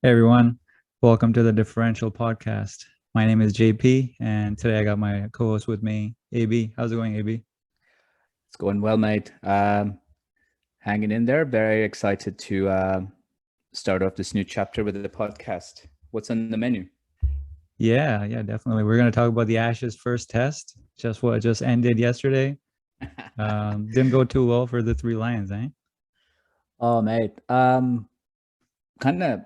Hey everyone, welcome to the Differential Podcast. My name is JP, and today I got my co-host with me, AB. How's it going, AB? It's going well, mate. Hanging in there. Very excited to start off this new chapter with the podcast. What's on the menu? Yeah, definitely. We're gonna talk about the Ashes first test, just what just ended yesterday. Didn't go too well for the three Lions, eh? Oh, mate. Kind of,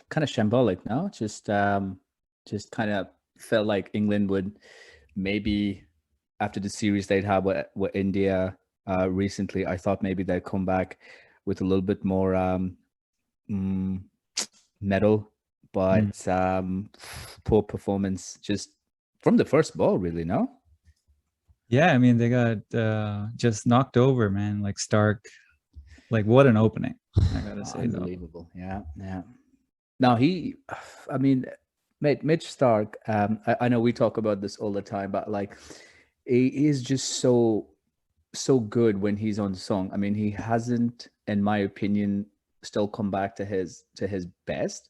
kind of shambolic. No, just kind of felt like England would maybe after the series they'd had with India recently. I thought maybe they'd come back with a little bit more mm, metal, Mm. but poor performance just from the first ball, really. No, Yeah, I mean they got just knocked over, man. Like Stark, like what an opening, I gotta say though. unbelievable. Yeah, yeah. Now I mean, mate, Mitch Stark. I know we talk about this all the time, but like, he is just so good when he's on song. I mean, he hasn't, in my opinion, still come back to his best.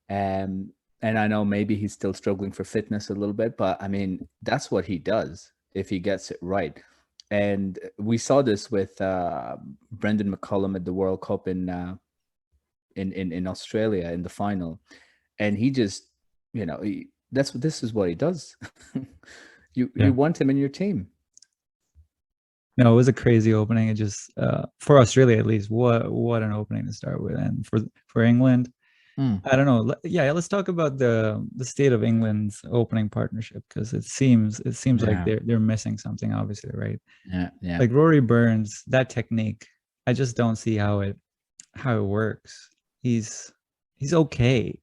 And I know maybe he's still struggling for fitness a little bit, but I mean, that's what he does if he gets it right. And we saw this with Brendan McCullum at the World Cup in Australia in the final, and he just, this is what he does. You Yeah. want him in your team. No, it was a crazy opening. It just for Australia at least, what an opening to start with. And for England, Mm. I don't know. Yeah, let's talk about the state of England's opening partnership because it seems like Yeah, they're missing something, obviously, right? yeah, yeah. Like Rory Burns, that technique, I just don't see how it works. He's okay,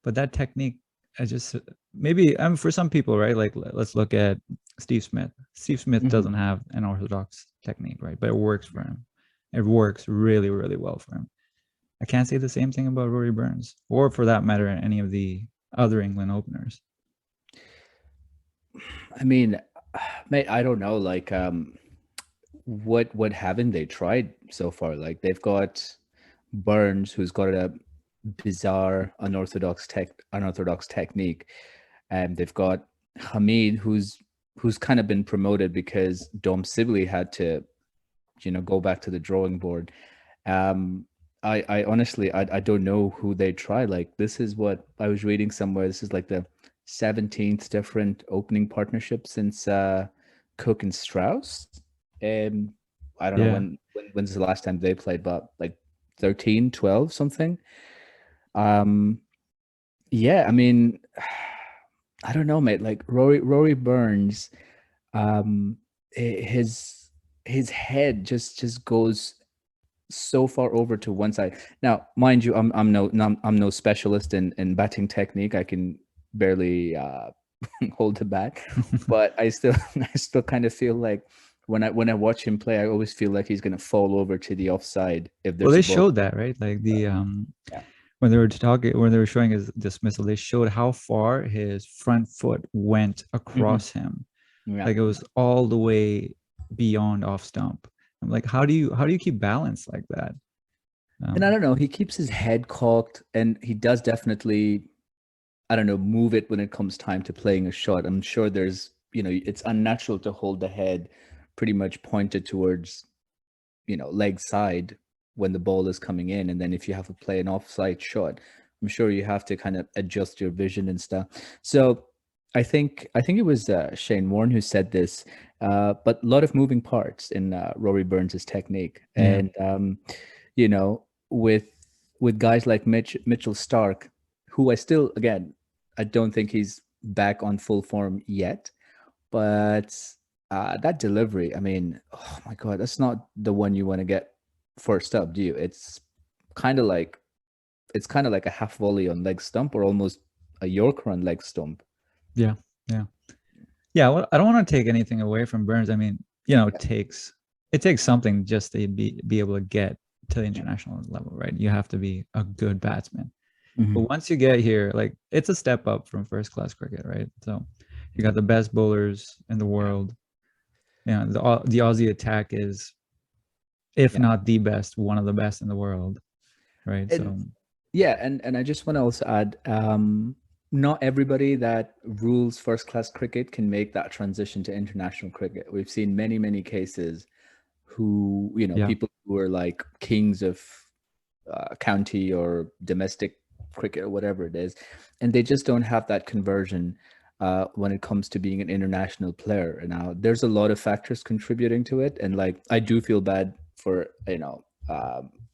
but that technique, I just maybe for some people, right? Like let's look at Steve Smith. Steve Smith Mhm. doesn't have an orthodox technique, right? But it works for him. It works really, really well for him. I can't say the same thing about Rory Burns, or for that matter, any of the other England openers. I mean, mate, I don't know. Like, what haven't they tried so far? Like, they've got Burns, who's got a bizarre, unorthodox technique, and they've got Hamid, who's kind of been promoted because Dom Sibley had to, go back to the drawing board. Um, I honestly, I don't know who they try. Like, this is what I was reading somewhere. This is like the 17th different opening partnership since Cook and Strauss. Um, I don't know Yeah. when's the last time they played, but like 13, 12, something. Um, yeah, I mean, I don't know, mate. Like Rory Burns, um, his head just goes so far over to one side. Now, mind you, I'm no specialist in batting technique. I can barely hold the bat, but I still I still kind of feel like when I watch him play, I always feel like he's gonna fall over to the offside if Well, there's they a ball. showed that, right? Like the Yeah, when they were showing his dismissal, they showed how far his front foot went hmm, across him. yeah. Like it was all the way beyond off stump. I'm like, how do you keep balance like that? And I Um, don't know, he keeps his head cocked, and he does definitely, I don't know, move it when it comes time to playing a shot. I'm sure there's, it's unnatural to hold the head pretty much pointed towards, leg side when the ball is coming in. And then if you have to play an offside shot, I'm sure you have to kind of adjust your vision and stuff. So I think it was Shane Warne who said this, but a lot of moving parts in Rory Burns' technique. yeah, And, you know, with guys like Mitchell Stark, who I still, again, I don't think he's back on full form yet, but that delivery, I mean, oh my God, that's not the one you want to get first up, do you? Kind of like it's kind of like a half volley on leg stump or almost a Yorker on leg stump. yeah, yeah, yeah. Well, I don't want to take anything away from Burns. I mean, Yeah, it takes something just to be able to get to the yeah. international level, right? You have to be a good batsman. But Mhm. once you get here, like it's a step up from first class cricket, right? So you got the best bowlers in the Yeah, world. The Aussie attack is, if yeah. not the best, one of the best in the world, right? And So Yeah, and I just want to also add, not everybody that rules first class cricket can make that transition to international cricket. We've seen many cases who, Yeah. people who are like kings of county or domestic cricket or whatever it is, and they just don't have that conversion when it comes to being an international player. And now there's a lot of factors contributing to it, and like I do feel bad for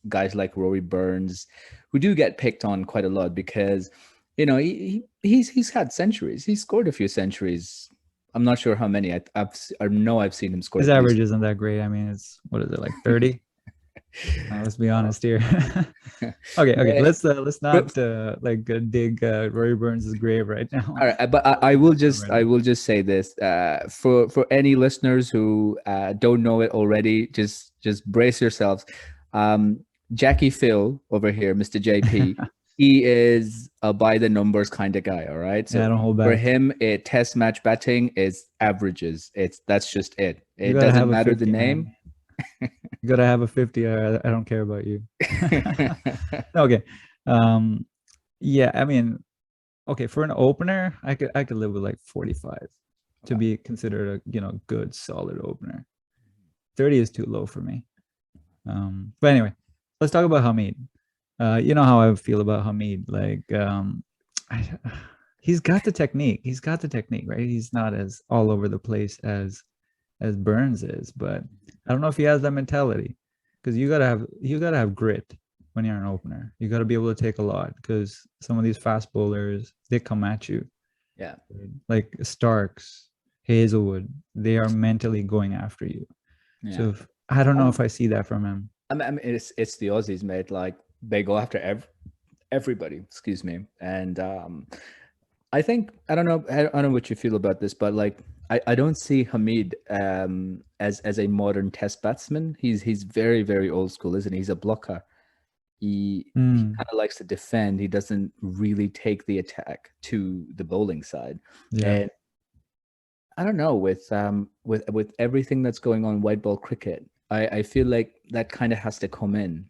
guys like Rory Burns, who do get picked on quite a lot because he's had centuries. He's scored a few centuries. I'm not sure how many. I know I've seen him score His at least. average isn't that great. I mean, it's what is it, like 30? Let's be honest here. Okay. Yeah, Let's but not dig Rory Burns' grave right now. all right, but Let's I just will move on just right I now. will just say this for any listeners who don't know it already, just brace yourselves. Um, Jackie Phil over here, Mr. JP, he is a by the numbers kind of guy. All right, Yeah, so don't hold for back. him, a test match batting is averages. That's just it. You It gotta doesn't have a matter the 50, man. name. You gotta have a 50, or I don't care about you. Okay. Um, yeah, I mean, okay, for an opener, I could live with like 45 to Okay. be considered a good solid opener. 30 is too low for me. But anyway, let's talk about Hamid. You know how I feel about Hamid. Like, I, he's got the technique. He's got the technique, right? He's not as all over the place as Burns is, but I don't know if he has that mentality, because you gotta have grit when you're an opener. You gotta be able to take a lot, because some of these fast bowlers, they come at you, Yeah. like Starks, Hazelwood. They are mentally going after you. Yeah. So I don't know Um, if I see that from him. I mean, it's the Aussies, mate. Like they go after everybody. Excuse me. And I think I don't know what you feel about this, but like I don't see Hamid as a modern test batsman. He's very old school, isn't he? He's a blocker. He Mm, kind of likes to defend. He doesn't really take the attack to the bowling side. yeah. And I don't know, with everything that's going on white ball cricket, I feel like that kind of has to come in.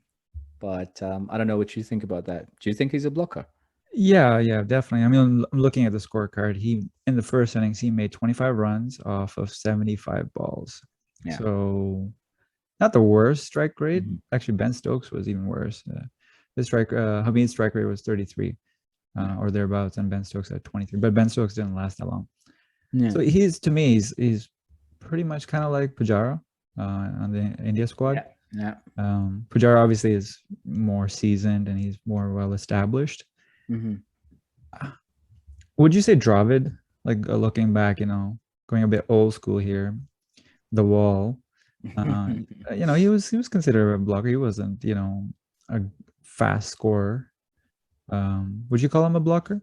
But I don't know what you think about that. Do you think he's a blocker? Yeah, definitely. I mean, I'm looking at the scorecard. He in the first innings he made 25 runs off of 75 balls. Yeah. So not the worst strike rate. Mhm. Actually, Ben Stokes was even worse. Hamid's strike rate was 33 Yeah. or thereabouts, and Ben Stokes at 23. But Ben Stokes didn't last that long. Yeah. So he's to me he's pretty much kind of like Pujara on the India squad. Yeah. Yeah. Pujara obviously is more seasoned and he's more well established. Hmm. Would you say Dravid, like looking back, going a bit old school here, the wall, uh, he was considered a blocker. He wasn't, a fast scorer. Would you call him a blocker?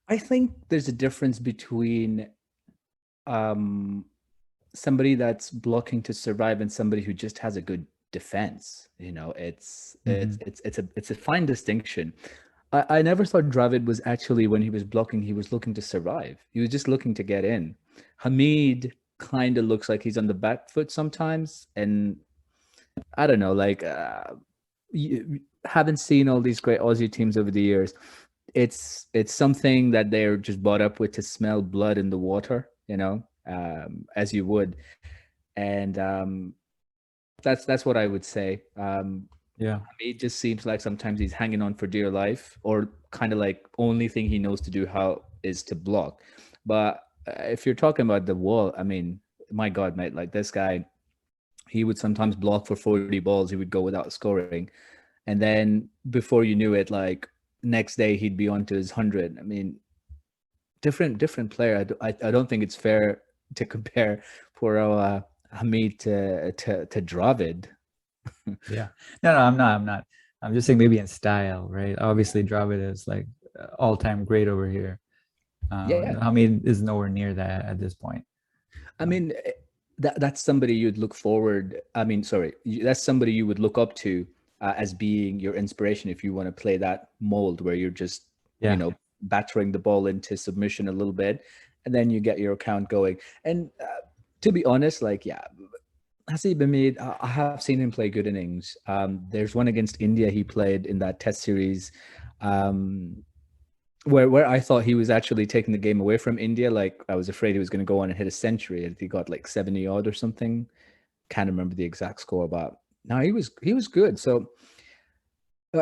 I think there's a difference between um, somebody that's blocking to survive and somebody who just has a good defense. Mm-hmm. It's a fine distinction. I never thought Dravid was actually, when he was blocking, he was looking to survive. He was just looking to get in. Hamid kind of looks like he's on the back foot sometimes, and I don't know, like you haven't seen all these great Aussie teams over the years. It's something that they're just brought up with to smell blood in the water, as you would, and that's what I would say. Yeah. It just seems like sometimes he's hanging on for dear life, or kind of like only thing he knows to do how is to block. But if you're talking about the wall, I mean, my God, mate, like this guy, he would sometimes block for 40 balls. He would go without scoring, and then before you knew it, like next day he'd be on to his 100. I mean, different player. I don't think it's fair to compare poor Hamid to Dravid. Yeah. No, I'm not. I'm just saying maybe in style, right? Obviously, Dravid is like all-time great over here. Yeah, Hamid is nowhere near that at this point. I mean, that's somebody you'd look forward. I mean, sorry, that's somebody you would look up to as being your inspiration if you want to play that mold where you're just, Yeah. battering the ball into submission a little bit, and then you get your account going. And to be honest, like, yeah, has he been made? I have seen him play good innings. There's one against India he played in that Test series, um, where I thought he was actually taking the game away from India. Like I was afraid he was going to go on and hit a century, and he got like 70 odd or something. Can't remember the exact score, but no, he was good. So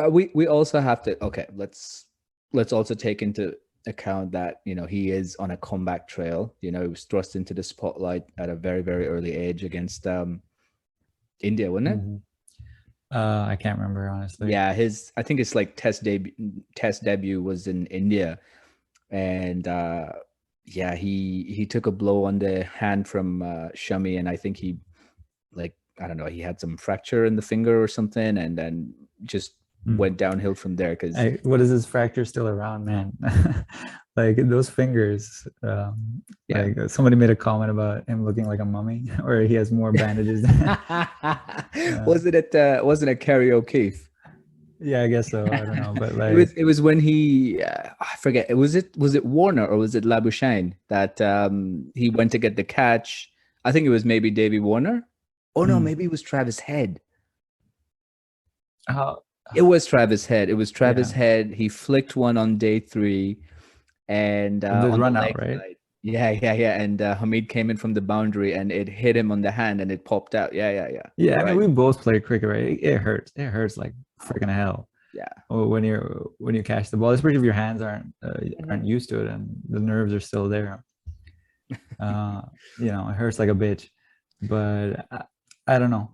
we also have to let's also take into account that he is on a comeback trail. He was thrust into the spotlight at a very very early age against India, wasn't it? Mhm. I can't remember honestly. Yeah, I think it's like test debut was in India, and yeah, he took a blow on the hand from Shami, and I think he, like, I don't know, he had some fracture in the finger or something, and then just went downhill from there. Because What is this fracture still around, man? Like those fingers. yeah. Like somebody made a comment about him looking like a mummy, or he has more bandages. Wasn't it Kerry O'Keefe? Yeah, I guess so. I don't know, but It like, was when he I forget, was it Warner or was it Labuschagne that he went to get the catch. I think it was maybe Davy Warner. Oh no, mm, maybe it was Travis Head. how, It was Travis Head. It was Travis yeah, Head. He flicked one on day 3, and the on the run out, leg right? side. Yeah, yeah, yeah. And Hamid came in from the boundary, and it hit him on the hand, and it popped out. Yeah, yeah, yeah. Yeah, You're I mean, right. we both play cricket, right? It hurts. It hurts like freaking hell. Yeah. Or when you catch the ball, especially if your hands Mhm. aren't used to it and the nerves are still there. Uh, it hurts like a bitch. But I don't know.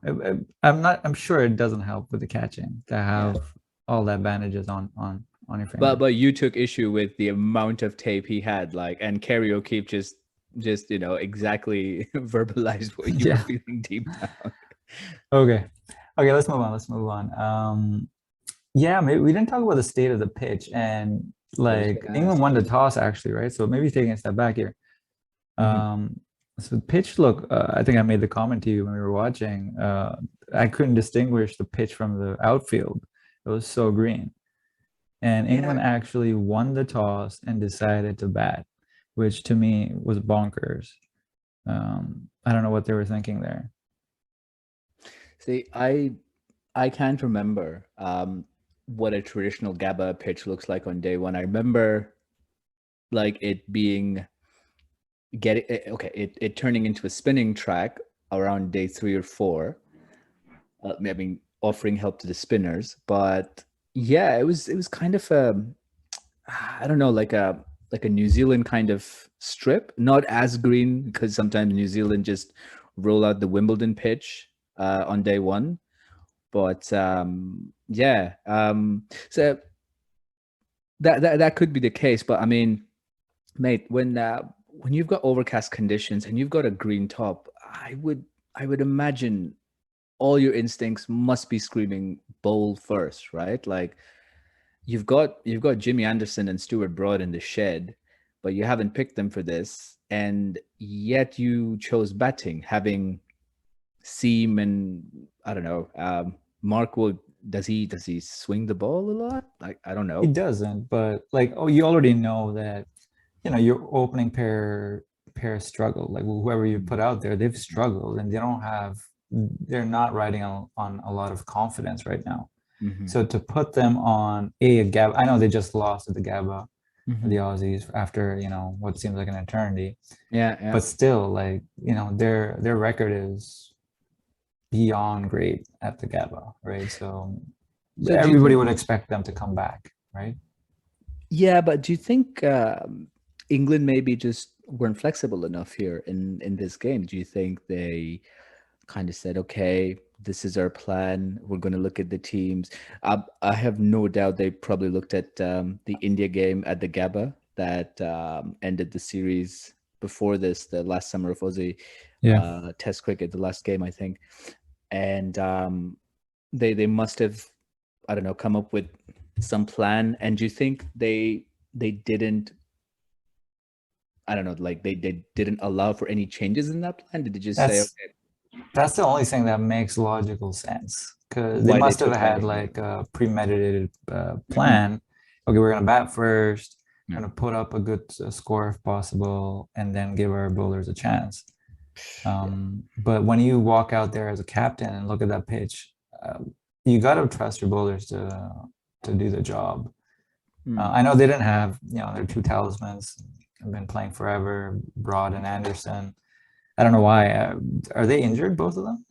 I'm not. I'm sure it doesn't help with the catching to Yeah. have all that bandages on your But finger. you took issue with the amount of tape he had, like, and Kerry O'Keefe just exactly verbalized what you were Yeah. feeling deep down. Okay. Okay. Let's move on. Let's move on. Yeah. Maybe we didn't talk about the state of the pitch, and I was like gonna England ask won the you. toss actually, right? So maybe taking a step back here. Mhm. Um, so the pitch look, I think I made the comment to you when we were watching. I couldn't distinguish the pitch from the outfield. It was so green. And Yeah. England actually won the toss and decided to bat, which to me was bonkers. I don't know what they were thinking there. See, I can't remember what a traditional GABA pitch looks like on day 1. I remember like it being it turning into a spinning track around day 3 or 4. I mean, offering help to the spinners, but yeah, it was kind of I don't know, like a New Zealand kind of strip, not as green because sometimes New Zealand just roll out the Wimbledon pitch on day 1. But yeah, so that could be the case. But I mean, mate, when you've got overcast conditions and you've got a green top, I would imagine all your instincts must be screaming bowl first, right? Like you've got Jimmy Anderson and Stuart Broad in the shed, but you haven't picked them for this, and yet you chose batting, having Seam and I don't know. Mark will does he swing the ball a lot? I don't He know. doesn't, but like, oh, you already know that, your opening pair struggled. Like whoever you put out there, they've struggled and they're not riding on a lot of confidence right now. Mm-hmm. So to put them on a GABA, I know they just lost at the GABA, Mm-hmm. the Aussies, after what seems like an eternity, Yeah, yeah. but still, like, their record is beyond great at the GABA, right? So So do you everybody think? would expect them to come back, right? Yeah, but do you think England maybe just weren't flexible enough here in this game? Do you think they kind of said, okay, this is our plan. We're going to look at the teams. I have no doubt they probably looked at the India game at the Gabba that ended the series before this, the last summer of Aussie Yeah. Test cricket, the last game, I think. And they must have, I don't know, come up with some plan. And do you think they didn't, I don't know, like they didn't allow for any changes in that plan? Did they just say, That's okay, that's the only thing that makes logical sense, because they why they must have took had batting? like a premeditated Mhm. plan. Okay, we're gonna bat first, Yeah. gonna put up a good score if possible, and then give our bowlers a chance. Yeah. But when you walk out there as a captain and look at that pitch, you got to trust your bowlers to do the job. Hmm. I know they didn't have, their two talismans. Have been playing forever, Broad and Anderson. I don't know why. Are they injured, both of them?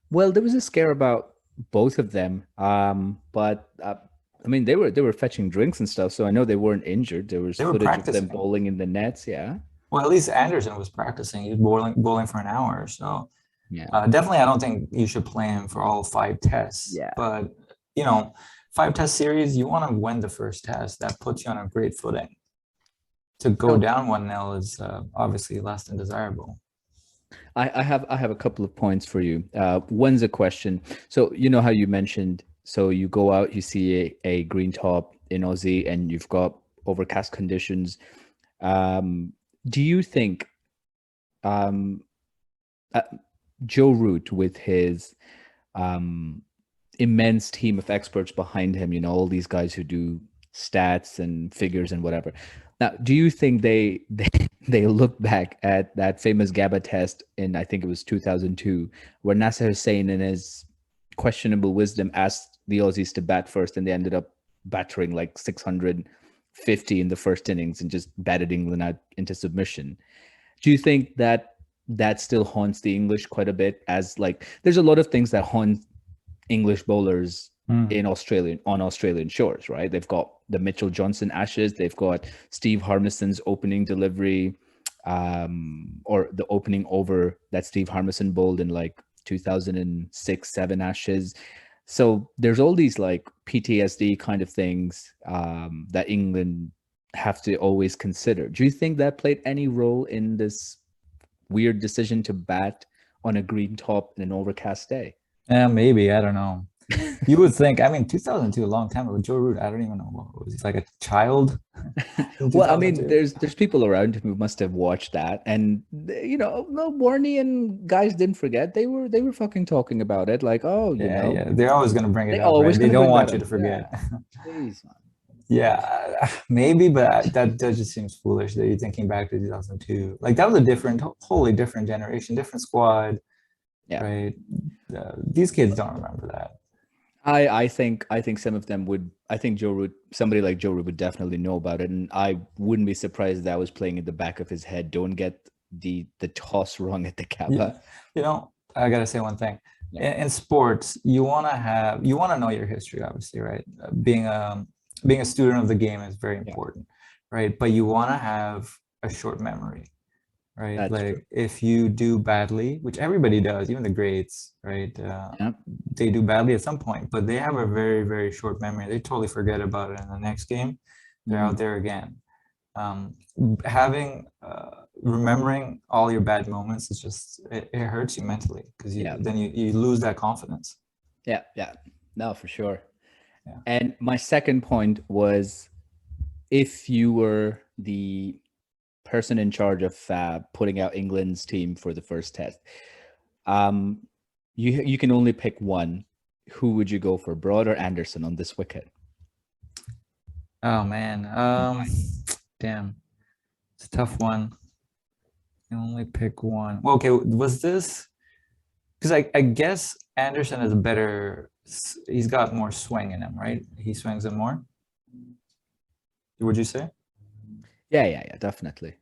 Well, there was a scare about both of them, but I mean, they were fetching drinks and stuff, so I know they weren't injured. There was They were footage of them practicing. bowling in the nets. Yeah, Well, at least Anderson was practicing. He was bowling for an hour. So yeah, definitely, I don't think you should play him for all five tests. yeah. But, you know, five test series, you want to win the first test. That puts you on a great footing. To go So down 1-0 is obviously less than desirable. I have a couple of points for you. One's a question. So you know how you mentioned, so you go out, you see a green top in Aussie, and you've got overcast conditions. Do you think um, uh, Joe Root, with his um, immense team of experts behind him, all these guys who do stats and figures and whatever. Now, do you think they look back at that famous GABA test in, I think it was 2002, where Nasser Hussain in his questionable wisdom asked the Aussies to bat first, and they ended up battering like 650 in the first innings and just batted England out into submission? Do you think that still haunts the English quite a bit? As like, there's a lot of things that haunt English bowlers Mm. in Australian shores, right? They've got the Mitchell Johnson Ashes, they've got Steve Harmison's opening delivery, or the opening over that Steve Harmison bowled in like 2006-7 Ashes. So there's all these like PTSD kind of things that England have to always consider. Do you think that played any role in this weird decision to bat on a green top in an overcast day? Yeah, maybe. I don't know. You would think, I mean, 2002, a long time ago. Joe Root, I don't even know what was he, like a child in Well, I mean, 2002? there's people around who must have watched that, and no, Warney and guys didn't forget. They were fucking talking about it, like, oh, Yeah, yeah. They're always going to bring it they up, right? always They gonna don't bring that want you up. to forget. Yeah, jeez, man. Yeah, maybe, but that just seems foolish that you're thinking back to 2002. Like that was a wholly different generation, different squad, Yeah, right? These kids don't remember that. I think some of them would. I think somebody like Joe Root would definitely know about it, and I wouldn't be surprised if that was playing in the back of his head. Don't get the toss wrong at the Yeah, Kappa. I gotta say one thing. Yeah, In sports, you want to know your history, obviously, right? Being a student of the game is very yeah, important, right? But you want to have a short memory, right? that's true. Like if you do badly, which everybody does, even the greats, right? Yeah. They do badly at some point, but they have a very, very short memory. They totally forget about it in the next game. They're out Mm. there again. Um, having remembering all your bad moments is just it hurts you mentally because Yeah. you lose that confidence. Yeah. Yeah. No, for sure. Yeah. And my second point was, if you were the person in charge of putting out England's team for the first test, um, you can only pick one. Who would you go for, Broad or Anderson on this wicket? Oh man. Damn. It's a tough one. You only pick one. Well, okay, was this because I guess Anderson is a better he's got more swing in him, right? He swings it more. Would you say? Yeah, yeah, yeah, definitely.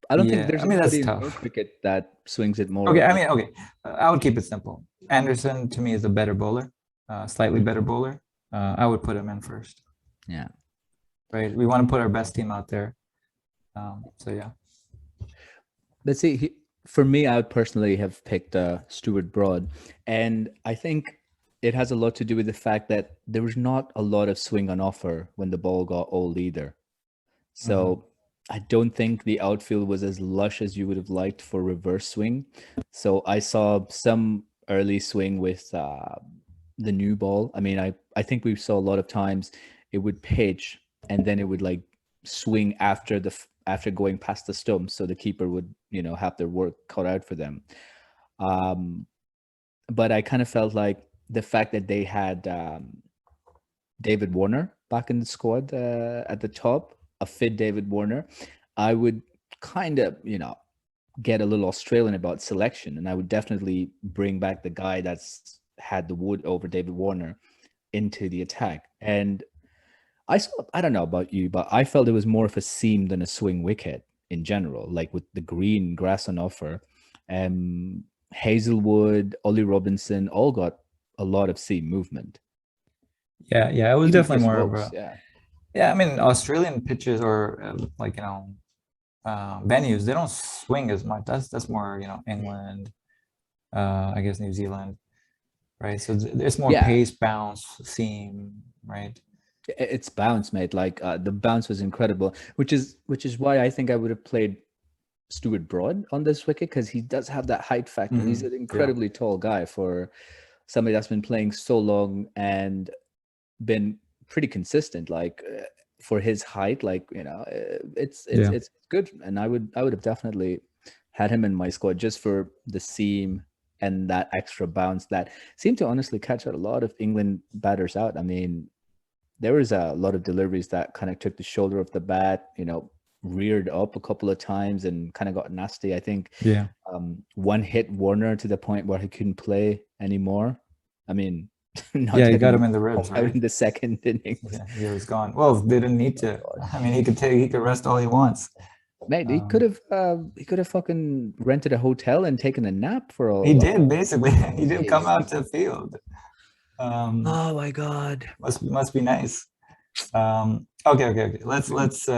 I don't think Yeah, there's I mean that's anybody in world tough. cricket that swings it Okay, more. I mean, okay, I would keep it simple. Anderson to me is a better bowler, slightly better bowler. I would put him in first, Yeah. right? We want to put our best team out there. So yeah. Let's see. For me, I would personally have picked Stuart Broad, and I think it has a lot to do with the fact that there was not a lot of swing on offer when the ball got old either. Mhm. So I don't think the outfield was as lush as you would have liked for reverse swing. So I saw some early swing with the new ball. I mean, I think we saw a lot of times it would pitch and then it would like swing after going past the stump, so the keeper would have their work cut out for them. Um, but I kind of felt like the fact that they had David Warner back in the squad at the top, a fit David Warner, I would kind of, get a little Australian about selection, and I would definitely bring back the guy that's had the wood over David Warner into the attack. And I don't know about you, but I felt it was more of a seam than a swing wicket in general, like with the green grass on offer. Hazelwood, Ollie Robinson all got a lot of seam movement. Yeah, it was Even definitely Chris more of Wilkes, a, yeah. yeah, I mean, Australian pitches or like, venues, they don't swing as much. That's more, England, I guess New Zealand, right? So it's more Yeah, pace, bounce, seam, right? it's bounce, mate. Like the bounce was incredible, which is why I think I would have played Stuart Broad on this wicket, because he does have that height factor. He's an Yeah. incredibly tall guy for somebody that's been playing so long and been pretty consistent. Like for his height, like Yeah. it's good, and I would have definitely had him in my squad just for the seam and that extra bounce that seemed to honestly catch out a lot of England batters out. I mean, there was a lot of deliveries that kind of took the shoulder of the bat, reared up a couple of times and kind of got nasty. I think Yeah. one hit Warner to the point where he couldn't play anymore. I mean, not Yeah, you got getting him in the come ribs, out right? in the second innings. Yeah, he was gone. Well, they didn't need Oh to. God, I mean, he could rest all he wants. mate, Um, he could have fucking rented a hotel and taken a nap for he all. did basically. He didn't come Days. out to the field. Oh my God. Must be nice. Okay. Let's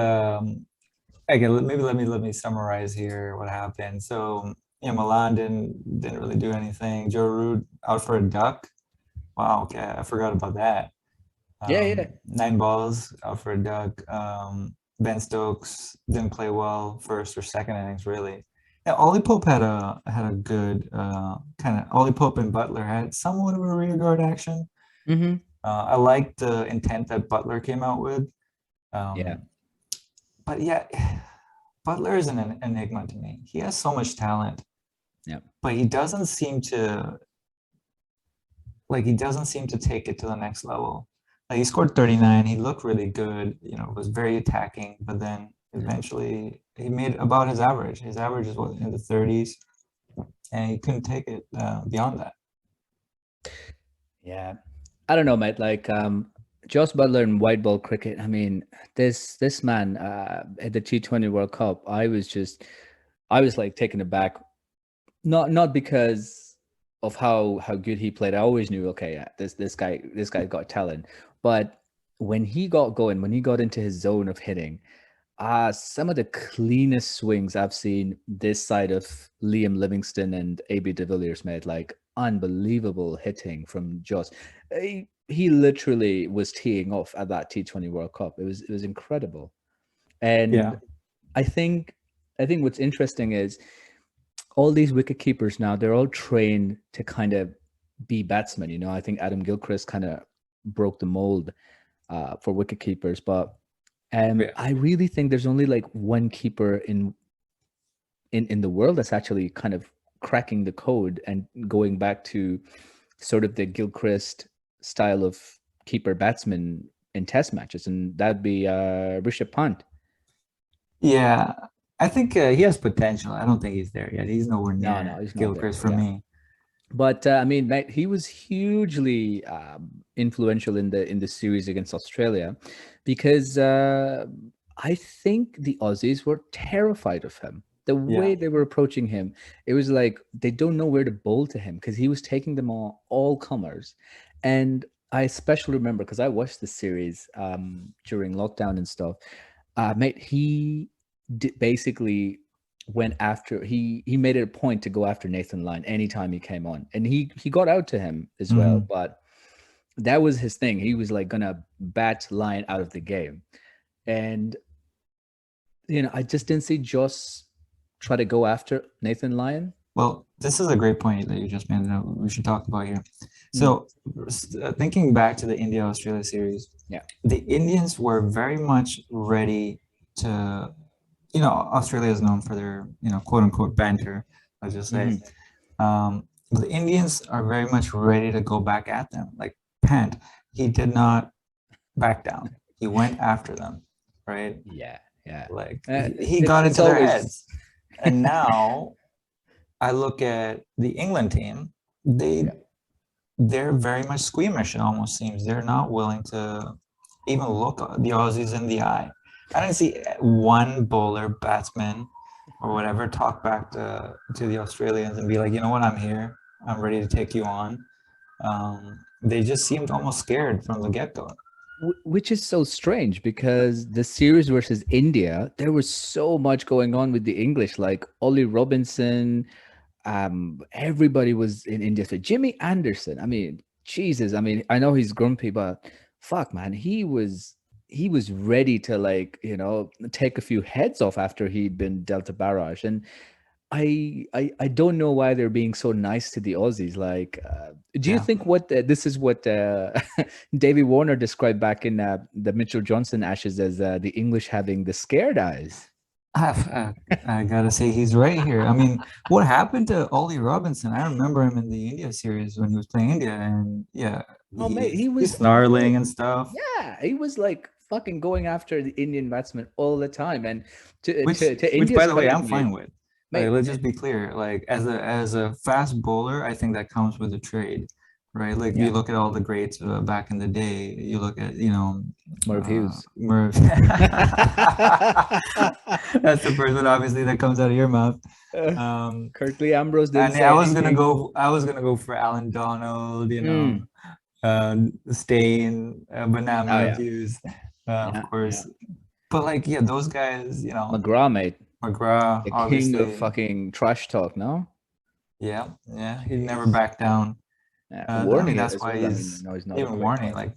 okay. Maybe let me summarize here what happened. So yeah, Milan didn't really do anything. Joe Root out for a duck. Wow. Okay, I forgot about that. Yeah. 9 balls out for a duck. Ben Stokes didn't play well first or second innings really. Yeah, Ollie Pope had a good kind of Ollie Pope and Butler had somewhat of a rear guard action. Hmm. I like the intent that Butler came out with. Yeah. Um, but yeah, Butler is an enigma to me. He has so much talent, Yeah. but he doesn't seem to take it to the next level. Like he scored 39, he looked really good, was very attacking, but then eventually he made about his average. His average is what, in the 30s, and he couldn't take it beyond that. Yeah. I don't know, mate. Like Josh Butler in white ball cricket. I mean, this man at the T20 World Cup, I was like taken aback. Not because of how good he played. I always knew, okay, yeah, this guy got talent. But when he got going, when he got into his zone of hitting, some of the cleanest swings I've seen this side of Liam Livingston and AB de Villiers made. Like unbelievable hitting from Joss. He literally was teeing off at that T20 World Cup. It was incredible. And Yeah. I think what's interesting is all these wicket keepers now, they're all trained to kind of be batsmen. I think Adam Gilchrist kind of broke the mold for wicket keepers, but Yeah. I really think there's only like one keeper in the world that's actually kind of cracking the code and going back to sort of the Gilchrist style of keeper batsman in test matches, and that'd be Rishabh Pant. Yeah. I think he has potential. I don't think he's there yet. He's nowhere No, near he's not there. Gilchrist for Yeah. me. But I mean, mate, he was hugely influential in the series against Australia, because I think the Aussies were terrified of him. The Yeah. way they were approaching him, it was like they don't know where to bowl to him, because he was taking them all comers. And I especially remember, because I watched the series during lockdown and stuff. Mate, he basically went after he made it a point to go after Nathan Lyon anytime he came on, and he got out to him as well. Mhm. But that was his thing. He was like gonna bat Lyon out of the game, and I just didn't see Joss try to go after Nathan Lyon. Well, this is a great point that you just made that we should talk about here. Mm. So, thinking back to the India-Australia series, Yeah. the Indians were very much ready to, Australia is known for their, quote unquote banter, let's just say. Mhm. The Indians are very much ready to go back at them. Like Pant, he did not back down. He went after them, right? Yeah. Like he It's got it's into their always heads. And now I look at the England team. Yeah. They're very much squeamish. It almost seems they're not willing to even look the Aussies in the eye. I didn't see one bowler, batsman, or whatever talk back to the Australians and be like, you know what, I'm here. I'm ready to take you on. They just seemed almost scared from the get-go. Which is so strange because the series versus India, there was so much going on with the English, like Ollie Robinson. Everybody was in India. So Jimmy Anderson, I mean, Jesus, I mean, I know he's grumpy, but fuck, man, he was ready to, like, take a few heads off after he'd been dealt a barrage. And I don't know why they're being so nice to the Aussies. Like, do you Yeah. think what this is what Davey Warner described back in the Mitchell Johnson Ashes as the English having the scared eyes? I gotta say he's right here. I mean, what happened to Ollie Robinson? I remember him in the India series when he was playing India, and yeah, Oh mate, he he's was snarling and stuff. yeah, he was like fucking going after the Indian batsman all the time. And to Which, to, to which by India's the way, credit, I'm fine with. Like, mate, let's just be clear. Like, as a fast bowler, I think that comes with the trade, right? Like, you yeah, look at all the greats back in the day. You look at, Merv Hughes. Merv. That's the person, obviously, that comes out of your mouth. Kirkley Ambrose didn't And say anything. I was gonna go for Alan Donald, Mm. Stain, but now Oh Merv yeah, Hughes, of yeah, yeah. course. But like, yeah, those guys, McGrath, mate, McGrath, the king of obviously, fucking trash talk. No, yeah, yeah, he'd never jeez. back down. Yeah, I warning think it that's as why well. I mean, he's no, he's not a even quitter. warning, like,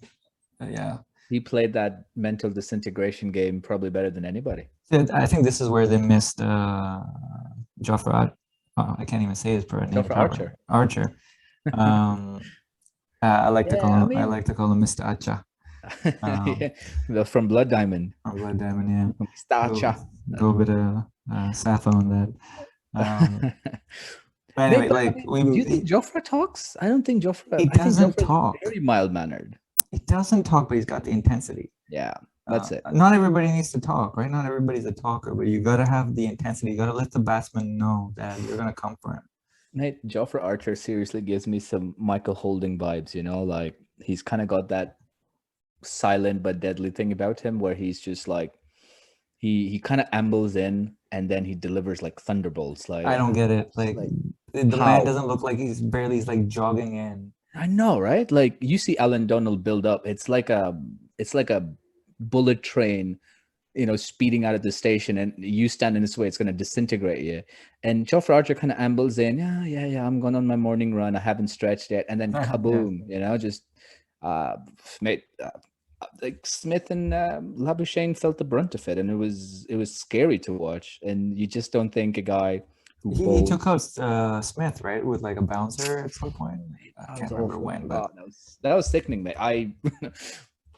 yeah. He played that mental disintegration game probably better than anybody. I think this is where they missed Joffrey. I can't even say his name Jofra properly. Archer. Archer. Um, Yeah, I I mean, like to call him Mr. Acha. yeah, from Blood Diamond. Or Blood Diamond, yeah. Stacha. Go a bit of Sappho on that. But Mate, anyway, but I like mean, do you think Jofra talks? I don't think Jofra. he I think doesn't Jofra is talk. very mild mannered. He doesn't talk, but he's got the intensity. Yeah, that's it. Not everybody needs to talk, right? Not everybody's a talker, but you gotta have the intensity. You gotta let the batsman know that you're gonna come for him. Mate, Jofra Archer seriously gives me some Michael Holding vibes. Like he's kind of got that silent but deadly thing about him, where he's just like he kind of ambles in and then he delivers like thunderbolts. I Like, don't get it. Like like the man how? doesn't look like he's like jogging in. I know, right? Like you see Alan Donald build up. It's like a bullet train, speeding out of the station, and you stand in its way, it's going to disintegrate you. And Geoff Archer kind of ambles in, yeah, I'm going on my morning run. I haven't stretched yet, and then Yeah. kaboom, just uh, mate. Like Smith and Labuschagne felt the brunt of it, and it was scary to watch. And you just don't think a guy who He took bowls. out Smith, right, with like a bouncer at some point. I That can't was remember awful. when, but God, that was sickening, mate.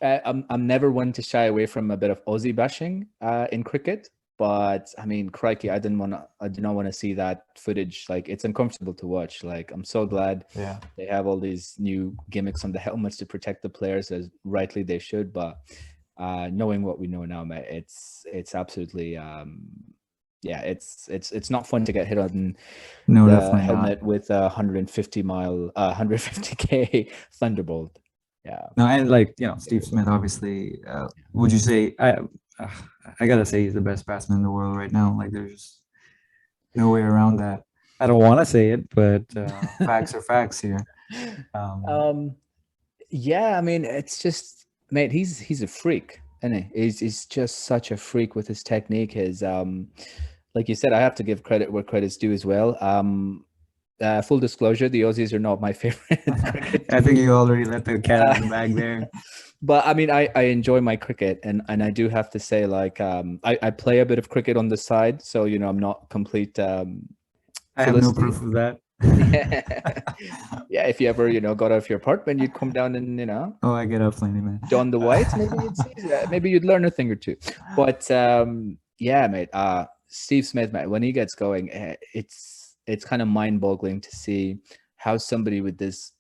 I'm never one to shy away from a bit of Aussie bashing in cricket, but I mean, crikey, I do not want to see that footage. Like, it's uncomfortable to watch. Like, I'm so glad yeah. they have all these new gimmicks on the helmets to protect the players, as rightly they should. But knowing what we know now, mate, it's absolutely yeah, it's not fun to get hit on No, the definitely not. helmet with a 150k thunderbolt. Yeah. No, and like Steve Smith, obviously. Would you say I gotta say he's the best batsman in the world right now? Like, there's no way around that. I don't want to say it, but facts are facts here. Um, yeah, I mean, it's just, mate, he's a freak, isn't he? He's just such a freak with his technique. His like you said, I have to give credit where credit's due as well. Full disclosure, the Aussies are not my favorite cricket I think team. you already let the cat out of the bag there. But I mean, I enjoy my cricket, and I do have to say, like, I play a bit of cricket on the side, so I'm not complete I have no Philistine. proof of that. Yeah, if you ever got out of your apartment, you'd come down and Oh, I get up plenty, man. don the whites. Maybe you'd see that. Maybe you'd learn a thing or two. But yeah, mate. Steve Smith, mate, when he gets going, it's kind of mind-boggling to see how somebody with this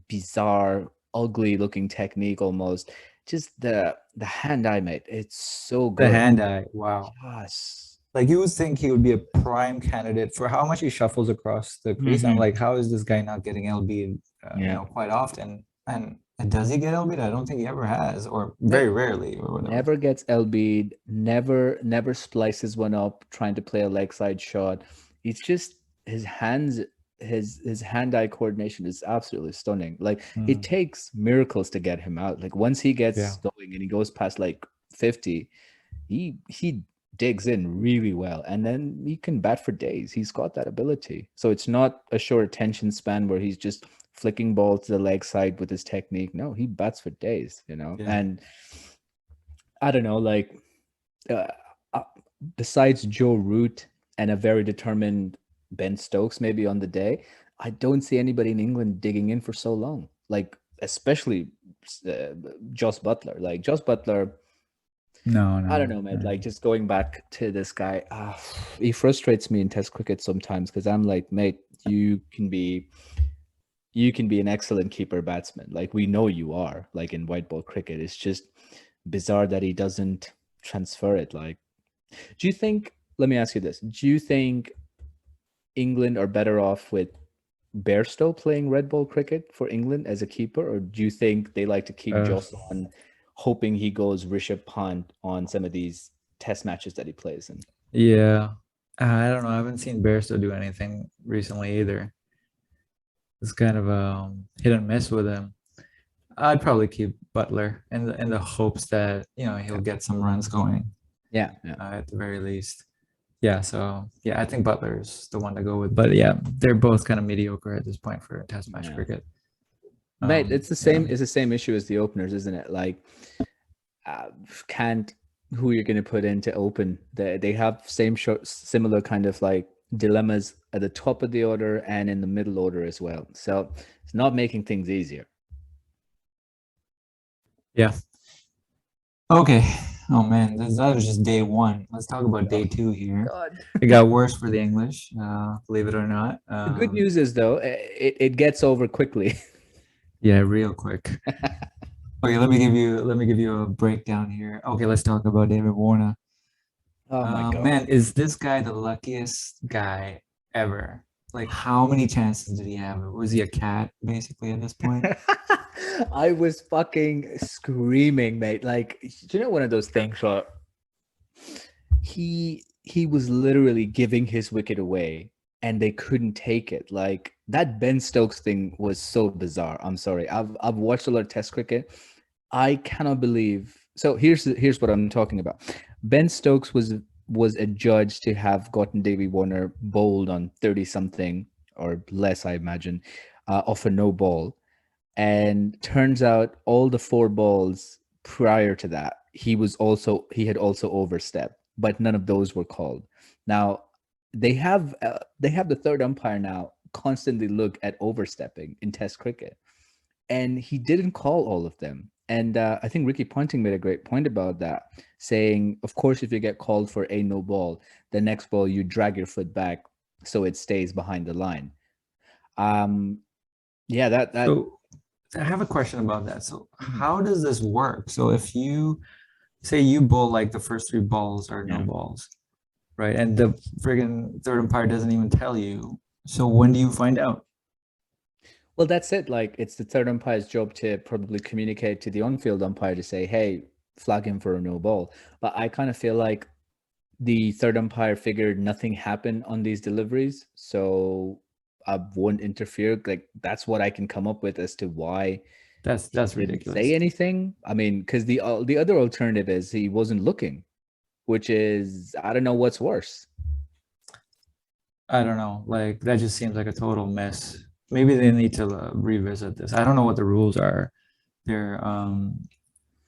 bizarre, ugly-looking technique, almost just the hand-eye, mate. It's so The good. hand eye. Wow. Yes. Like you would think he would be a prime candidate for how much he shuffles across the crease. I'm like, how is this guy not getting LB'd, Yeah. quite often? And does he get LB'd? I don't think he ever has, or very rarely, or whatever. Never gets LB'd, never splices one up trying to play a leg side shot. It's just his hands, his hand-eye coordination is absolutely stunning. Like it takes miracles to get him out. Like once he gets going and he goes past like 50, he digs in really well, and then he can bat for days. He's got that ability. So it's not a short attention span where he's just flicking ball to the leg side with his technique. No, he bats for days, Yeah. And I don't know, like uh, besides Joe Root and a very determined Ben Stokes maybe on the day, I don't see anybody in England digging in for so long. Like especially Joss Butler. Like Joss Butler, No, I don't know, man. Like just going back to this guy, he frustrates me in Test cricket sometimes because I'm like, mate, you can be an excellent keeper batsman. Like we know you are. Like in white ball cricket, it's just bizarre that he doesn't transfer it. Like, do you think? Let me ask you this: do you think England are better off with Bairstow playing red ball cricket for England as a keeper, or do you think they like to keep Joss on, hoping he goes Rishabh Pant on some of these test matches that he plays in? Yeah, I don't know. I haven't seen Bairstow do anything recently either. It's kind of a hit and miss with him. I'd probably keep Butler in the hopes that he'll get some runs going. Yeah, at the very least. Yeah, so yeah, I think Butler's the one to go with. But yeah, they're both kind of mediocre at this point for Test match cricket. Mate, it's the same. It's the same issue as the openers, isn't it? Like, who you're going to put in to open? They have similar kind of like dilemmas at the top of the order and in the middle order as well. So it's not making things easier. Yeah. Okay. Oh man, that was just day one. Let's talk about day two here. It got worse for the English, believe it or not. The good news is though, it gets over quickly. Yeah, real quick. Okay, let me give you a breakdown here. Okay, let's talk about David Warner. Oh my God. Man, is this guy the luckiest guy ever? Like, how many chances did he have? Was he a cat, basically, at this point? I was fucking screaming, mate. Like, you know, one of those things where he was literally giving his wicket away and they couldn't take it. Like that Ben Stokes thing was so bizarre. I'm sorry. I've watched a lot of Test cricket. I cannot believe. So here's what I'm talking about. Ben Stokes was adjudged to have gotten Davey Warner bowled on 30 something or less, I imagine, off a no ball. And turns out all the 4 balls prior to that, he had also overstepped, but none of those were called. Now they have the third umpire now constantly look at overstepping in Test cricket, and he didn't call all of them. And I think Ricky Ponting made a great point about that, saying, of course, if you get called for a no ball, the next ball you drag your foot back so it stays behind the line. Yeah, that. So I have a question about that. So how does this work? So if you say you bowl like the first 3 balls are no balls, right? And the friggin' third umpire doesn't even tell you. So when do you find out? Well, that's it. Like, it's the third umpire's job to probably communicate to the on-field umpire to say, hey, flag him for a no ball. But I kind of feel like the third umpire figured nothing happened on these deliveries, so I won't interfere. Like, that's what I can come up with as to why That's ridiculous. Say anything. I mean, because the other alternative is he wasn't looking, which is, I don't know what's worse. I don't know. Like that just seems like a total mess. Maybe they need to revisit this. I don't know what the rules are. They're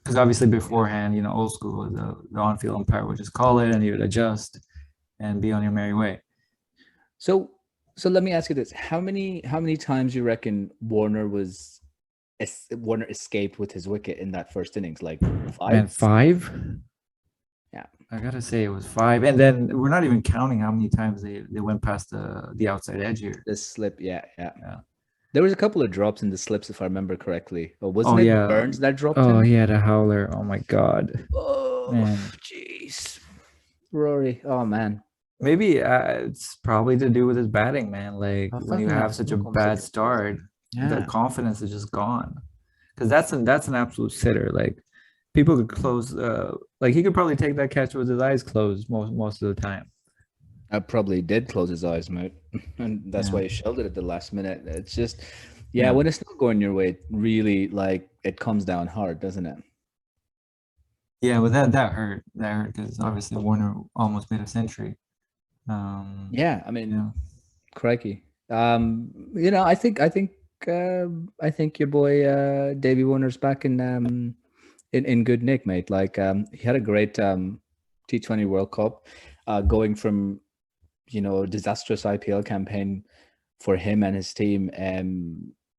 because obviously beforehand, old school, the on-field umpire would just call it and you would adjust and be on your merry way. So let me ask you this: how many times you reckon Warner escaped with his wicket in that first innings? Like 5? Man, 5? Yeah, I gotta say it was 5, and then we're not even counting how many times they went past the outside edge here. The slip, yeah. There was a couple of drops in the slips, if I remember correctly. Or wasn't it yeah. Burns that dropped Oh, him? he had a howler. Oh my God. Oh, man. jeez. Rory. Oh man. Maybe it's probably to do with his batting, man. Like I when you fucking have have such a Stockholm bad syndrome. start, the Yeah. confidence is just gone. Because that's an absolute sitter. Like people could close, like he could probably take that catch with his eyes closed most of the time. I probably did close his eyes, mate. And that's Yeah, why he shelled it at the last minute. It's just, yeah, yeah, when it's not going your way, it really like it comes down hard, doesn't it? yeah. But that hurt. That hurt because obviously Warner almost made a century. Yeah, I mean, Yeah. crikey. I think your boy Davey Warner's back in good nick, mate. Like he had a great T20 World Cup, going from disastrous IPL campaign for him and his team,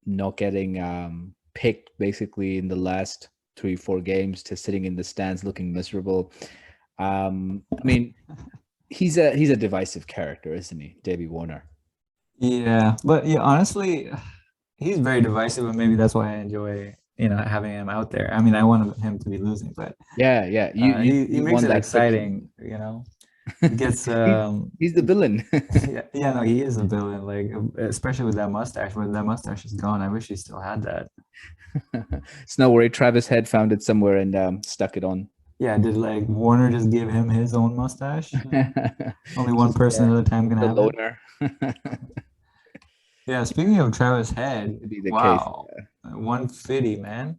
not getting picked basically in the last 3-4 games to sitting in the stands looking miserable. I mean, he's a divisive character, isn't he, Davey Warner? Yeah, but yeah, honestly, he's very divisive, and maybe that's why I enjoy, having him out there. I mean, I want him to be losing, but Yeah, yeah. You you he you makes want it that exciting, friction. He gets He's the villain. yeah, yeah, no, he is a villain, like especially with that mustache. When that mustache is gone, I wish he still had that. It's no worry. Travis Head found it somewhere and stuck it on. Yeah, did like Warner just give him his own mustache? Only one Just person at a time can the have it. loner. Yeah, speaking of Travis Head, To be the case. wow, 150, man.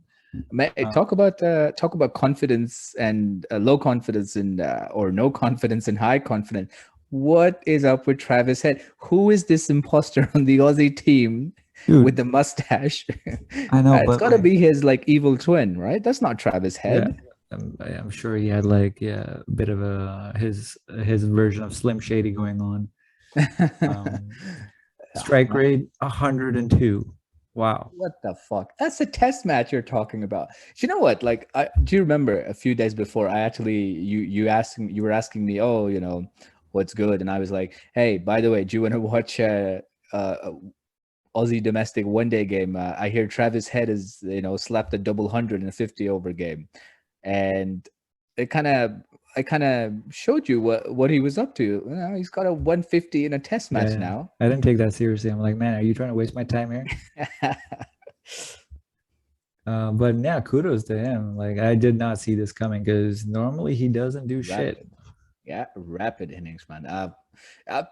Mate, Uh, talk about confidence and low confidence and or no confidence and high confidence. What is up with Travis Head? Who is this imposter on the Aussie team with dude, the mustache? I know, It's but got to like, be his like evil twin, right? That's not Travis yeah, Head. I'm sure he had like, yeah, a bit of his version of Slim Shady going on. Um, Oh, strike man. rate 102. Wow. What the fuck? That's a test match you're talking about. You know what? Like, do you remember a few days before? I actually you were asking me, oh, what's good, and I was like, hey, by the way, do you want to watch a Aussie domestic 1 day game? I hear Travis Head is slapped a double 150 over game, and it kind of I kind of showed you what he was up to. He's got a 150 in a test Yeah, match yeah. now. I didn't take that seriously. I'm like, man, are you trying to waste my time here? But yeah, kudos to him. Like, I did not see this coming because normally he doesn't do shit. Rapid. Yeah, rapid innings, man.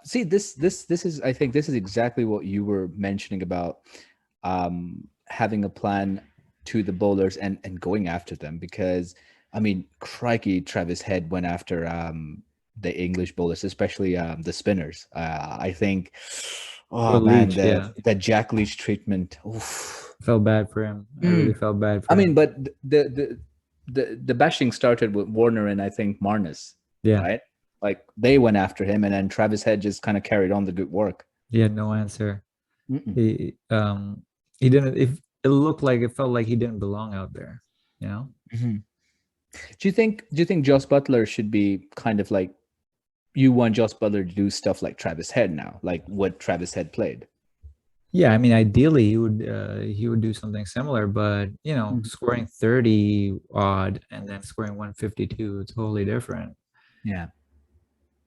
See, this is, I think this is exactly what you were mentioning about having a plan to the bowlers and going after them, because I mean, crikey, Travis Head went after the English bowlers, especially the spinners. I think, Or oh man, Leach, the yeah. the Jack Leach treatment. Oof. Felt bad for him. I really felt bad I for mean, him. but the bashing started with Warner and I think Marnus, Yeah. right? Like they went after him, and then Travis Head just kind of carried on the good work. He had no answer. Mm-mm. He didn't if it looked like it felt like he didn't belong out there, you know? Mhm. Do you think Joss Butler should be kind of like, you want Joss Butler to do stuff like Travis Head now, like what Travis Head played? Yeah, I mean, ideally he would do something similar, but Mhm. scoring 30 odd and then scoring 152, it's totally different. Yeah.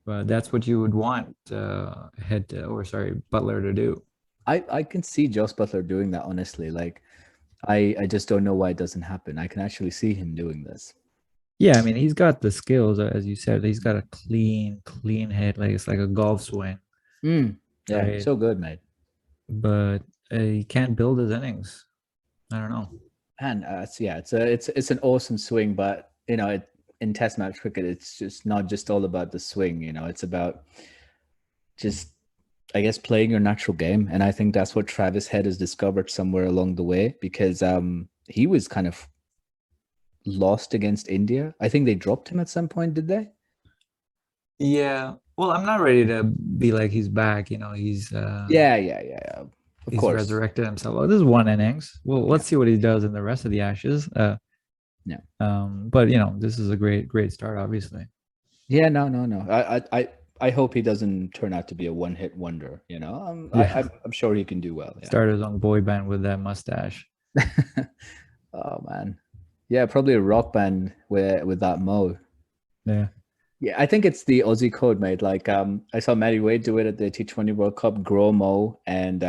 But that's what you would want Butler to do. I can see Joss Butler doing that, honestly. Like I just don't know why it doesn't happen. I can actually see him doing this. Yeah, I mean, he's got the skills, as you said. He's got a clean head, like it's like a golf swing, Yeah, right? so good, mate. But he can't build his innings. I don't know. And it's an awesome swing, but in Test match cricket, it's just not just all about the swing. It's about just, I guess, playing your natural game, and I think that's what Travis Head has discovered somewhere along the way, because he was kind of lost against India. I think they dropped him at some point, did they? Yeah. Well, I'm not ready to be like he's back. Yeah. Of He's course. resurrected himself. Well, this is one innings. Well, Yeah. let's see what he does in the rest of the Ashes. Yeah. But this is a great start, obviously. Yeah. No. I hope he doesn't turn out to be a one-hit wonder. Yeah. I'm sure he can do well. Yeah. Start his own boy band with that mustache. Oh man. Yeah, probably a rock band with that mo. Yeah. Yeah, I think it's the Aussie code, mate. Like, I saw Matty Wade do it at the T20 World Cup, grow mo and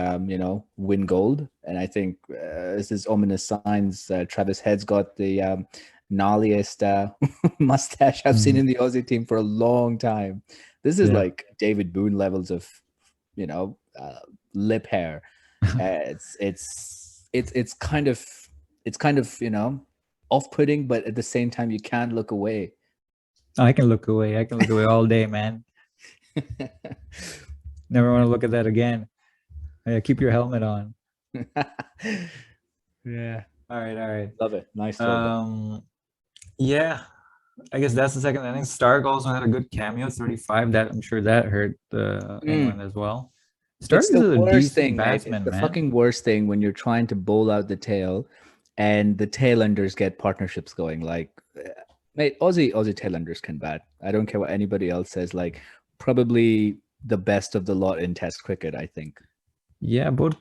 win gold. And I think this is ominous signs. Travis Head's got the gnarliest mustache I've seen Mhm. in the Aussie team for a long time. This is Yeah. like David Boone levels of, you know, lip hair. It's kind of off-putting, but at the same time you can't look away. I can look away. I can look away all day, man. Never want to look at that again. Yeah, keep your helmet on. Yeah, All right, all right. love it. Nice throwback. Yeah, I guess that's the second inning. Stark also had a good cameo, 35. That I'm sure that hurt Mm. England as well. Stark It's is the a worst decent thing, mate. It's batsman, the man. fucking worst thing when you're trying to bowl out the tail and the tailenders get partnerships going. Like, mate, Aussie tailenders can bat. I don't care what anybody else says. Like, probably the best of the lot in Test cricket, I think. Yeah, both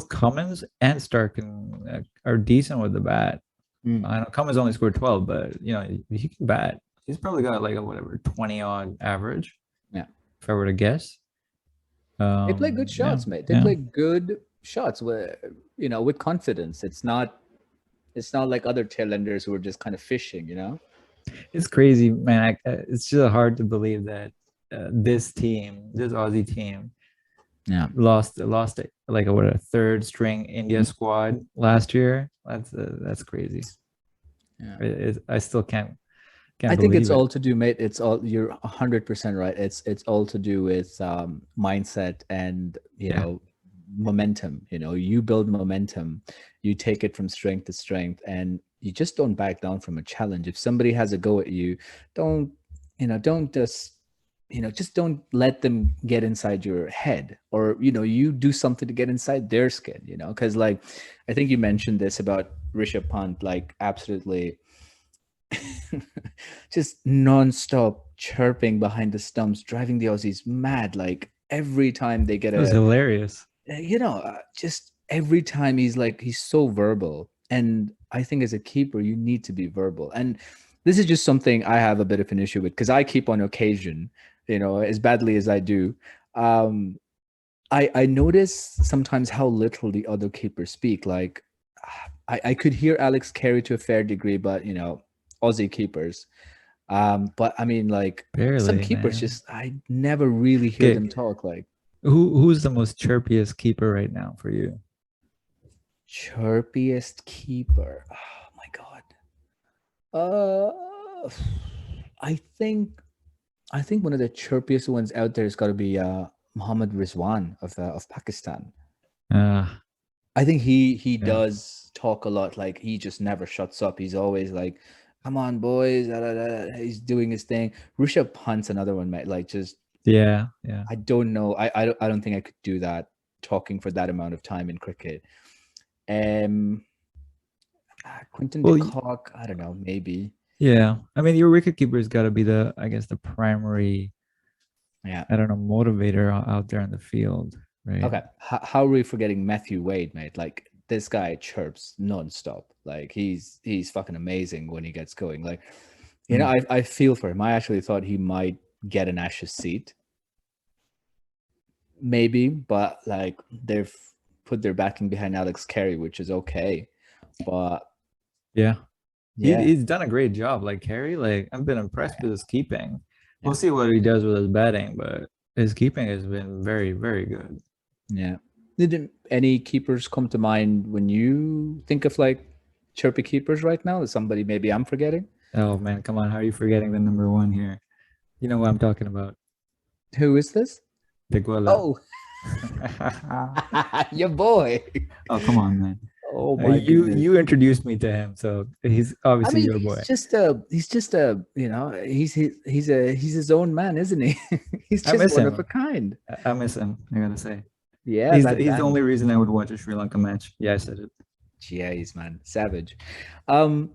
Cummins and Stark are decent with the bat. Mm. I know Cummins only scored 12, but he can bat. He's probably got like a whatever 20 odd average, Yeah. if I were to guess. They play good Yeah, shots, mate. They yeah. play good shots with confidence. It's not like other tailenders who are just kind of fishing. It's crazy, man. It's just hard to believe that this Aussie team, Yeah. lost like a third string India squad last year. That's crazy. Yeah. I still can't I think it's believe it. all to do, mate. You're 100% right. It's all to do with mindset and Yeah. momentum. You build momentum, you take it from strength to strength, and you just don't back down from a challenge. If somebody has a go at you, don't don't just don't let them get inside your head, or you do something to get inside their skin. Because like I think you mentioned this about Rishabh Pant, like absolutely just non-stop chirping behind the stumps, driving the Aussies mad. Like every time they get It was hilarious. just every time he's so verbal. And I think as a keeper, you need to be verbal. And this is just something I have a bit of an issue with because I keep on occasion, as badly as I do. Um, I notice sometimes how little the other keepers speak. Like I could hear Alex Carey to a fair degree, but Aussie keepers. But I mean, like some Barely, keepers, man. just I never really hear Okay, them talk. Like who's the most chirpiest keeper right now for you? chirpiest keeper. Oh my god. Uh, I think I think one of the chirpiest ones out there has got to be Muhammad Rizwan of Pakistan. Uh, I think he yeah, does talk a lot. Like he just never shuts up. He's always like, "Come on, boys!" Da, da, da. He's doing his thing. Rishabh Pant's another one, mate. Like just yeah, yeah. I don't know. I don't think I could do that talking for that amount of time in cricket. Um, Quinton de Well, Kock, I don't know, maybe. yeah. I mean, your wicket keeper's got to be I guess, the primary, Yeah. I don't know, motivator out there in the field, right? Okay. How are we forgetting Matthew Wade, mate? Like this guy chirps nonstop. Like he's fucking amazing when he gets going. Like, Mm. I feel for him. I actually thought he might get an Ashes seat, maybe, but like they've put their backing behind Alex Carey, which is okay. But Yeah. yeah, He's done a great job. Like Harry, like I've been impressed with his keeping. We'll yeah, see what he does with his batting, but his keeping has been very, very good. yeah. Did any keepers come to mind when you think of like chirpy keepers right now? Is somebody maybe I'm forgetting? Oh man, come on, how are you forgetting the number one here? You know what I'm talking about. Who is this? Diguela. Oh, your boy. Oh, come on, man. Oh my You goodness. introduced me to him, so he's I obviously mean, your he's boy. just he's his own man, isn't he? He's I just miss one of a him. kind. I miss him. I gotta say, Yeah, that he's the band. only reason I would watch a Sri Lanka match. Yeah, I said it. Jeez, man, savage.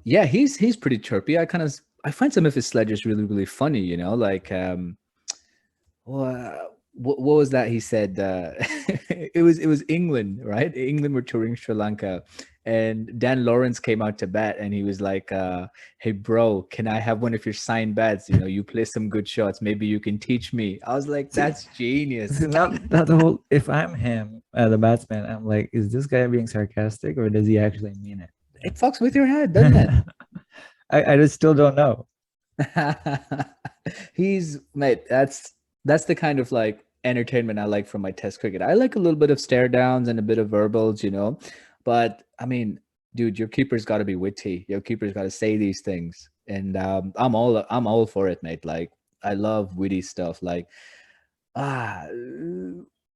Yeah, he's pretty chirpy. I find some of his sledges really really funny. Like what was that he said? It was England, right? England were touring Sri Lanka, and Dan Lawrence came out to bat, and he was like, "Hey, bro, can I have one of your signed bats? You know, you play some good shots. Maybe you can teach me." I was like, See, "That's genius." not the whole. If I'm him, the batsman, I'm like, is this guy being sarcastic or does he actually mean it? It fucks with your head, doesn't it? I just still don't know. He's mate. That's the kind of like entertainment I like from my test cricket. I like a little bit of stare downs and a bit of verbals, you know. But I mean, dude, your keeper's got to be witty. Your keeper's got to say these things, and I'm all for it, mate. Like I love witty stuff. Like ah,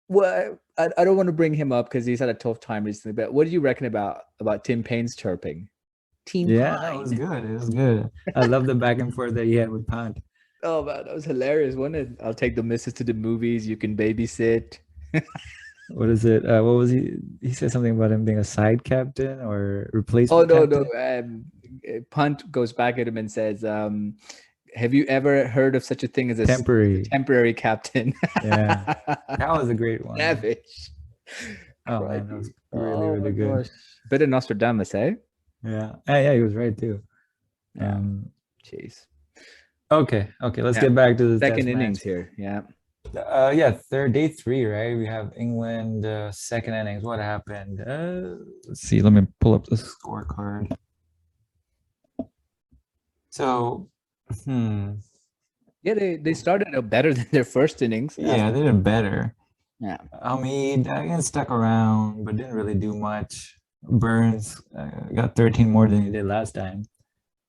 well, I don't want to bring him up because he's had a tough time recently. But what do you reckon about Tim Paine's chirping? Team Yeah, no, it was Pine. good. It was good. I love the back and forth that he had with Pant. Oh man, that was hilarious, wasn't it? I'll take the missus to the movies. You can babysit. What is it? What was he? He said something about him being a side captain or Oh replacement no, no. captain. Punt goes back at him and says, "Have you ever heard of such a thing as a Temporary. temporary captain?" Yeah, that was a great one. Savage. Oh man, that was really Oh my really good. gosh. Bit of Nostradamus, eh? Yeah, yeah, he was right too. Yeah. Jeez. Okay, let's Yeah. get back to the Second test innings match. here. Yeah. Yeah, third day three, right? We have England second innings. What happened? Let's see. Let me pull up the scorecard. So, Yeah, they started out better than their first innings. yeah, they did better. Yeah. Hamid again stuck around, but didn't really do much. Burns got 13 more than he did last time.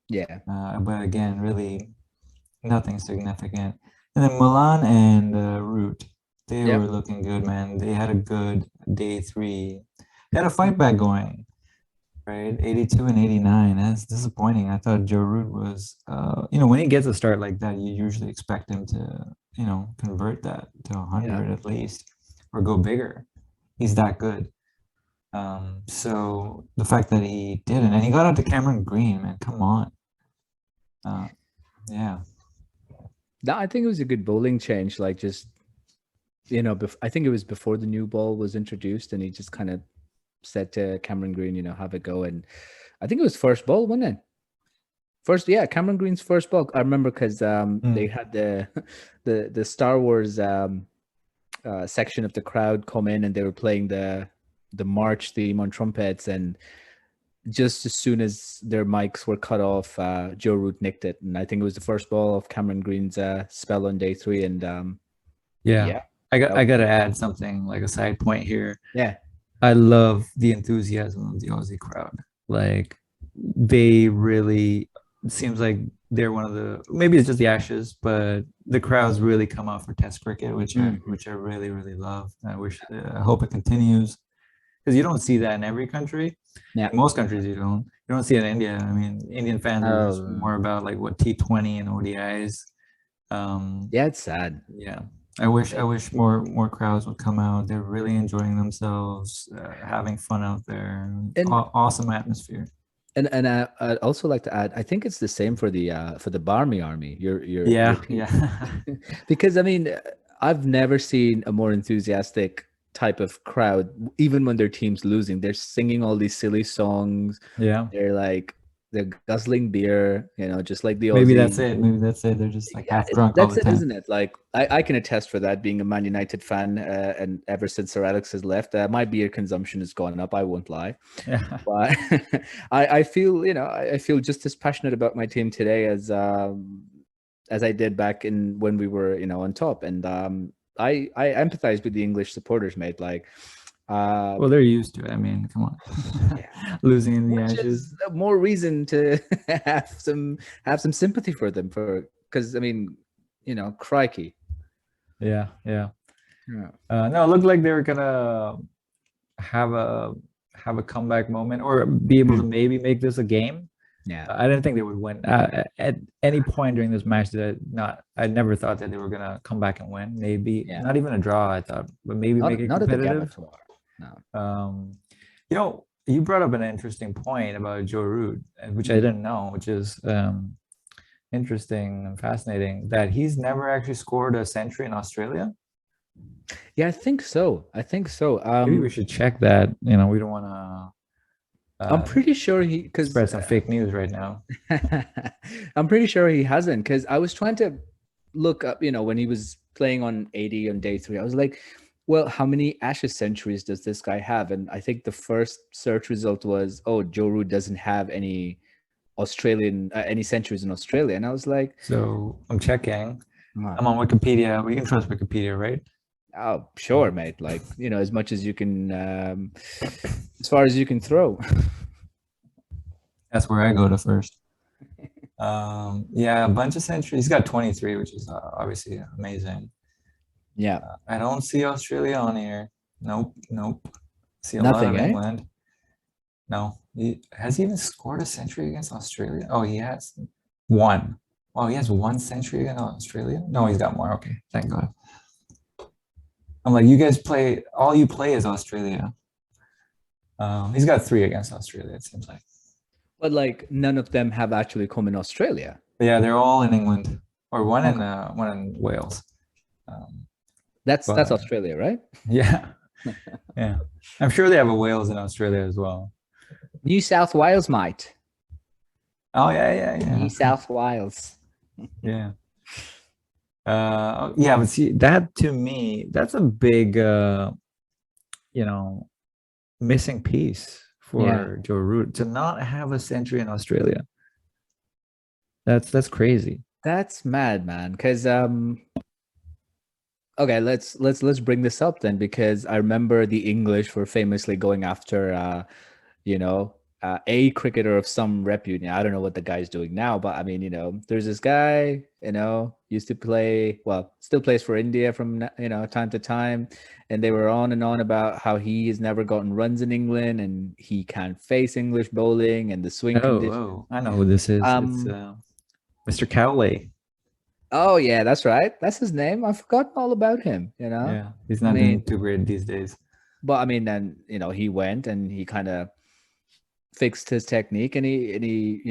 Yeah. But again, really nothing significant. And then Milan and Root, they Yep. were looking good, man. They had a good day three. They had a fight back going, right? 82 and 89. That's disappointing. I thought Joe Root was, when he gets a start like that, you usually expect him to, convert that to 100 at least or go bigger. He's that good. So the fact that he didn't, and he got out to Cameron Green, man, come on. Yeah. No, I think it was a good bowling change. Like just, I think it was before the new ball was introduced, and he just kind of said to Cameron Green, have a go. And I think it was first ball, wasn't it? First, yeah, Cameron Green's first ball. I remember because they had the Star Wars section of the crowd come in, and they were playing the march theme on trumpets, and just as soon as their mics were cut off, Joe Root nicked it, and I think it was the first ball of Cameron Green's spell on day three. And I gotta add something like a side point here. Yeah, I love the enthusiasm of the Aussie crowd. Like they really, it seems like they're one of the, maybe it's just the Ashes, but the crowds really come out for Test cricket, which I really really love. I hope it continues. Because you don't see that in every country. Yeah. In most countries you don't see it in India. I mean, Indian fans are just more about like what T20 and ODIs. Yeah, it's sad. Yeah. I wish more crowds would come out. They're really enjoying themselves, having fun out there. Awesome atmosphere. And I'd also like to add, I think it's the same for the Barmy Army. Your because I mean, I've never seen a more enthusiastic type of crowd, even when their team's losing. They're singing all these silly songs. Yeah, they're guzzling beer, just like the Aussie. Maybe that's it. They're just like half drunk all the time. Isn't it? Like I can attest for that, being a Man United fan, and ever since Sir Alex has left, my beer consumption has gone up. I won't lie. Yeah. But I feel I feel just as passionate about my team today as I did back in when we were on top. And I empathize with the English supporters, mate. Like, well, they're used to it. I mean, come on, losing in the Ashes. More reason to have some sympathy for them, because I mean, crikey. Yeah. No, it looked like they were gonna have a comeback moment or be able to maybe make this a game. Yeah, I didn't think they would win at any point during this match. I never thought that they were gonna come back and win. Maybe not even a draw. I thought, but maybe make it competitive. No. You brought up an interesting point about Joe Root, which I didn't know, which is interesting and fascinating, that he's never actually scored a century in Australia. Yeah, I think so. Maybe we should check that. We don't want I'm pretty sure he because spread some fake news right now. I'm pretty sure he hasn't because I was trying to look up, when he was playing on 80 on day 3, I was like, well, how many Ashes centuries does this guy have? And I think the first search result was, oh, Joe Root doesn't have any any centuries in Australia. And I was like, So I'm checking. "Ah, I'm on Wikipedia. We can trust Wikipedia, right? oh, sure, mate. Like, as much as you can, as far as you can throw." That's where I go to first. Yeah, a bunch of centuries. He's got 23, which is obviously amazing. Yeah. I don't see Australia on here. Nope, nope. See a lot Nothing, of eh? England. No, has he even scored a century against Australia? Oh, he has one. Oh, he has 1 century against Australia? No, he's got more. Okay, thank God. I'm like, you guys play, all you play is Australia. He's got 3 against Australia, it seems like. But like none of them have actually come in Australia. But yeah, they're all in England, or one Okay. in Wales. That's But Australia, right? yeah, yeah. I'm sure they have a Wales in Australia as well. New South Wales, mate. Oh yeah, New South Wales. yeah. Yeah, but see, that to me, that's a big you know, missing piece Yeah. for Joe Root to not have a century in Australia. That's crazy. That's mad, man. Cause okay, let's bring this up then, because I remember the English were famously going after you know, a cricketer of some repute. I don't know what the guy's doing now, but I mean, there's this guy, used to play, well, still plays for India from, time to time. And they were on and on about how he has never gotten runs in England and he can't face English bowling and the swing conditions. I know who this is. It's Um, Mr. Cowley. oh yeah, that's right. That's his name. I've forgotten all about him, Yeah, he's I not doing mean, too great these days. but I mean, then, he went and he kind of fixed his technique and he,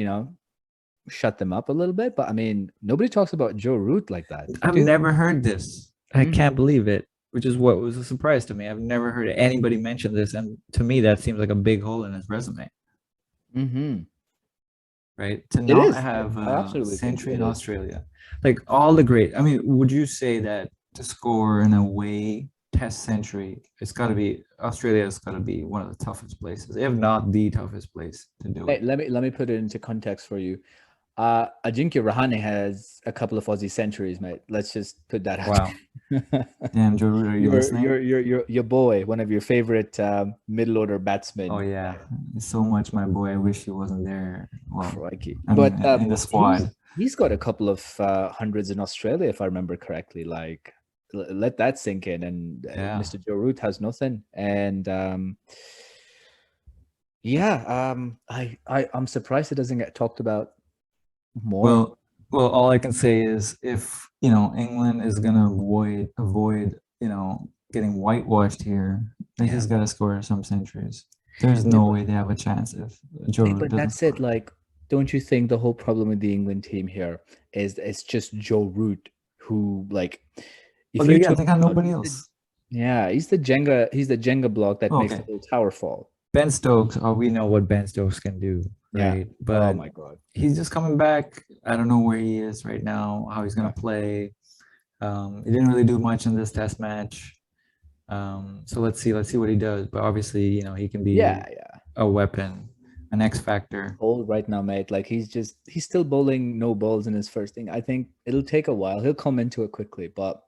shut them up a little bit. But I mean, nobody talks about Joe Root like that. I've Dude. never heard this. I Mhm. can't believe it, which is what was a surprise to me. I've never heard anybody mention this, and to me, that seems like a big hole in his resume, Mhm. right? To It not is. have I a absolutely think century it in is. Australia, like all the great. I mean, would you say that to score an away test century, it's got to be Australia. Has got to be one of the toughest places, if not the toughest place to do Hey, it. let me put it into context for you. Ajinkya Rahane has a couple of Aussie centuries, mate. Let's just put that out. Wow. Damn, Joe Root, are you listening? Your boy, one of your favorite middle order Oh batsmen. yeah, so much, my boy. I wish he wasn't there. Well, Crikey. I mean, But in the squad. he's got a couple of hundreds in Australia, if I remember correctly. Like, let that sink in. And Yeah. Mr. Joe Root has nothing. And yeah, I'm surprised it doesn't get talked about more. Well, all I can say is if England is gonna avoid getting whitewashed here, they Yeah. just gotta score some centuries. There's Yeah, no way they have a chance if Joe Root but doesn't that's it. score. Like, don't you think the whole problem with the England team here is it's just Joe Root who, like, if But you again, took they got him out, nobody else. yeah, he's the Jenga block that makes the Okay, whole tower fall. Ben Stokes. Oh, we know what Ben Stokes can do, Yeah. right? Oh But my God. he's just coming back. I don't know where he is right now, how he's gonna Yeah. play. He didn't really do much in this test match. So let's see what he does. But obviously, he can Yeah, be yeah. a weapon, an X factor. Old right now, mate. Like, he's still bowling no balls in his first thing. I think it'll take a while. He'll come into it quickly, but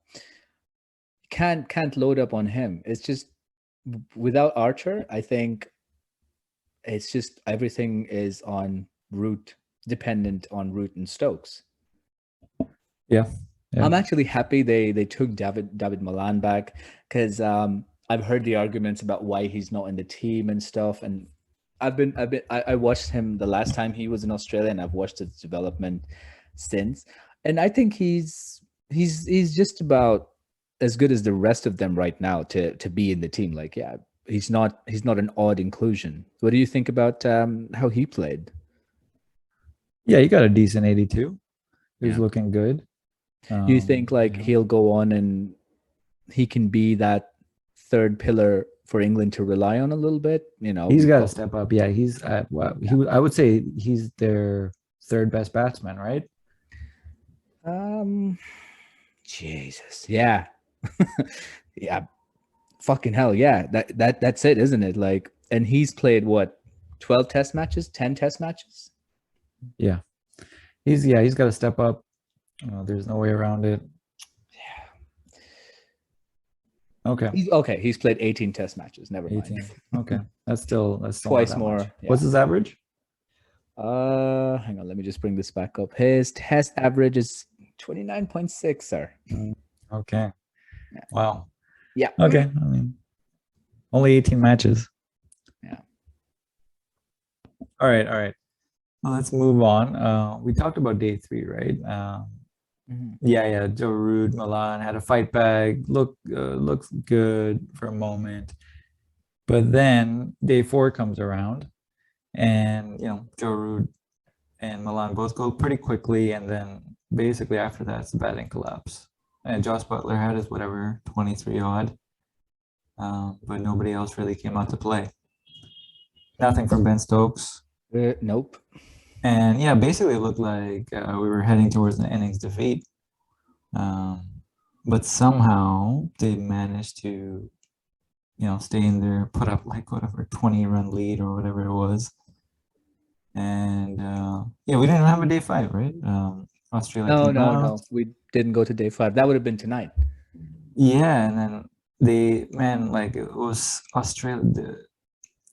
can't load up on him. It's just without Archer, I think it's just everything is on Root, dependent on Root and Stokes. Yeah, yeah. I'm actually happy they took David Milan back, because I've heard the arguments about why he's not in the team and stuff. And I watched him the last time he was in Australia, and I've watched his development since. And I think he's just about as good as the rest of them right now to be in the team. Like, yeah, he's not an odd inclusion. What do you think about how he played? Yeah, you got a decent 82. He was Yeah. looking good. Do you think like he'll go on and he can be that third pillar for England to rely on a little bit. He's got to step up. Yeah, he's I would say he's their third best batsman, right? Jesus, yeah, yeah, fucking hell, yeah. That's it, isn't it? Like, and he's played what, 12 Test matches, 10 Test matches. Yeah, he's got to step up. There's no way around it. Okay. He's played 18 Test matches. Never 18. mind. Okay, that's still Twice not that more. much. Yeah. What's his average? Hang on, let me just bring this back up. His Test average is 29.6, sir. Okay. Yeah. Wow. Yeah. Okay. I mean, only 18 matches. Yeah. All right. Well, let's move on. We talked about day 3, right? Yeah. Joe Root, Milan had a fight back. Looks good for a moment, but then day 4 comes around, and Joe Root and Milan both go pretty quickly, and then basically after that, it's the batting collapse. And Josh Butler had his 23 odd, but nobody else really came out to play. Nothing from Ben Stokes. Nope. And yeah, basically it looked like we were heading towards an innings defeat. But somehow they managed to, stay in there, put up like whatever 20-run lead or whatever it was. And we didn't have a day 5, right? Australia came out. No, we didn't go to day 5. That would have been tonight. Yeah, and then it was Australia.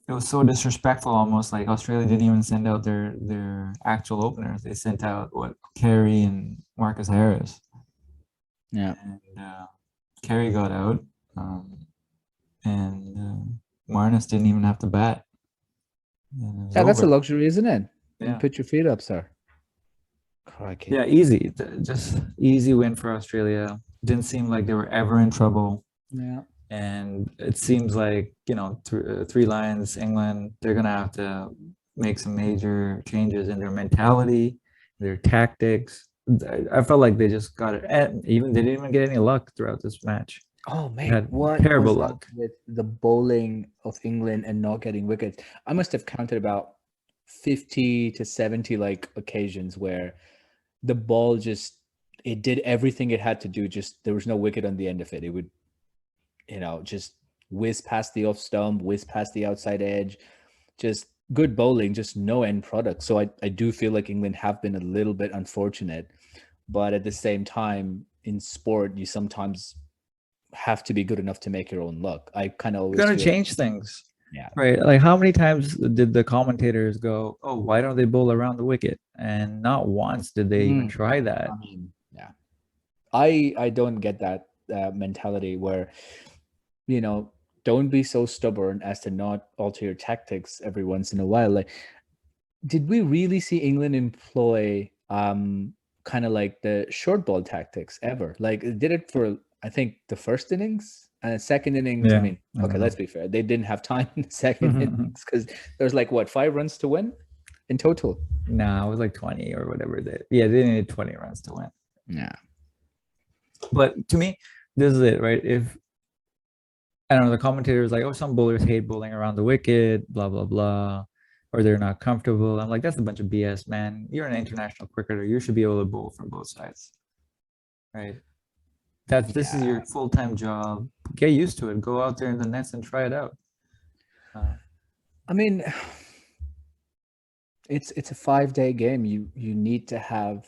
It was so disrespectful, almost like Australia didn't even send out their actual openers. They sent out Carey and Marcus Harris. Yeah, and Carey got out, and Marnus didn't even have to bat. Yeah, that's a luxury, isn't it? Yeah. Put your feet up, sir. Crikey. Yeah, easy. Just easy win for Australia. Didn't seem like they were ever in trouble. Yeah. And it seems like, Three Lions, England, they're going to have to make some major changes in their mentality, their tactics. I felt like they just got it. And they didn't even get any luck throughout this match. Oh, man. What terrible luck with the bowling of England and not getting wickets. I must have counted about 50 to 70 occasions where the ball it did everything it had to do. Just there was no wicket on the end of it. It would, just whiz past the off stump, whiz past the outside edge. Just good bowling, just no end product. So I do feel like England have been a little bit unfortunate, but at the same time, in sport, you sometimes have to be good enough to make your own luck. I kind of always gonna change things. Yeah. Right. Like, how many times did the commentators go, "Oh, why don't they bowl around the wicket?" And not once did they even try that. I mean, yeah. I don't get that mentality where, don't be so stubborn as to not alter your tactics every once in a while. Like, did we really see England employ kind of like the short ball tactics ever? Like, it did it for, I think, the first innings and the second innings. Yeah, I mean, okay, let's be fair. They didn't have time in the second innings because there's 5 runs to win in total. Nah, it was like 20 or whatever. They needed 20 runs to win. Yeah. But to me, this is it, right? If I don't know, the commentator is like, "Oh, some bowlers hate bowling around the wicket, blah blah blah, or they're not comfortable." I'm like, that's a bunch of BS, man. You're an international cricketer. You should be able to bowl from both sides, right? This is your full-time job. Get used to it. Go out there in the nets and try it out. I mean, it's a 5-day game. You need to have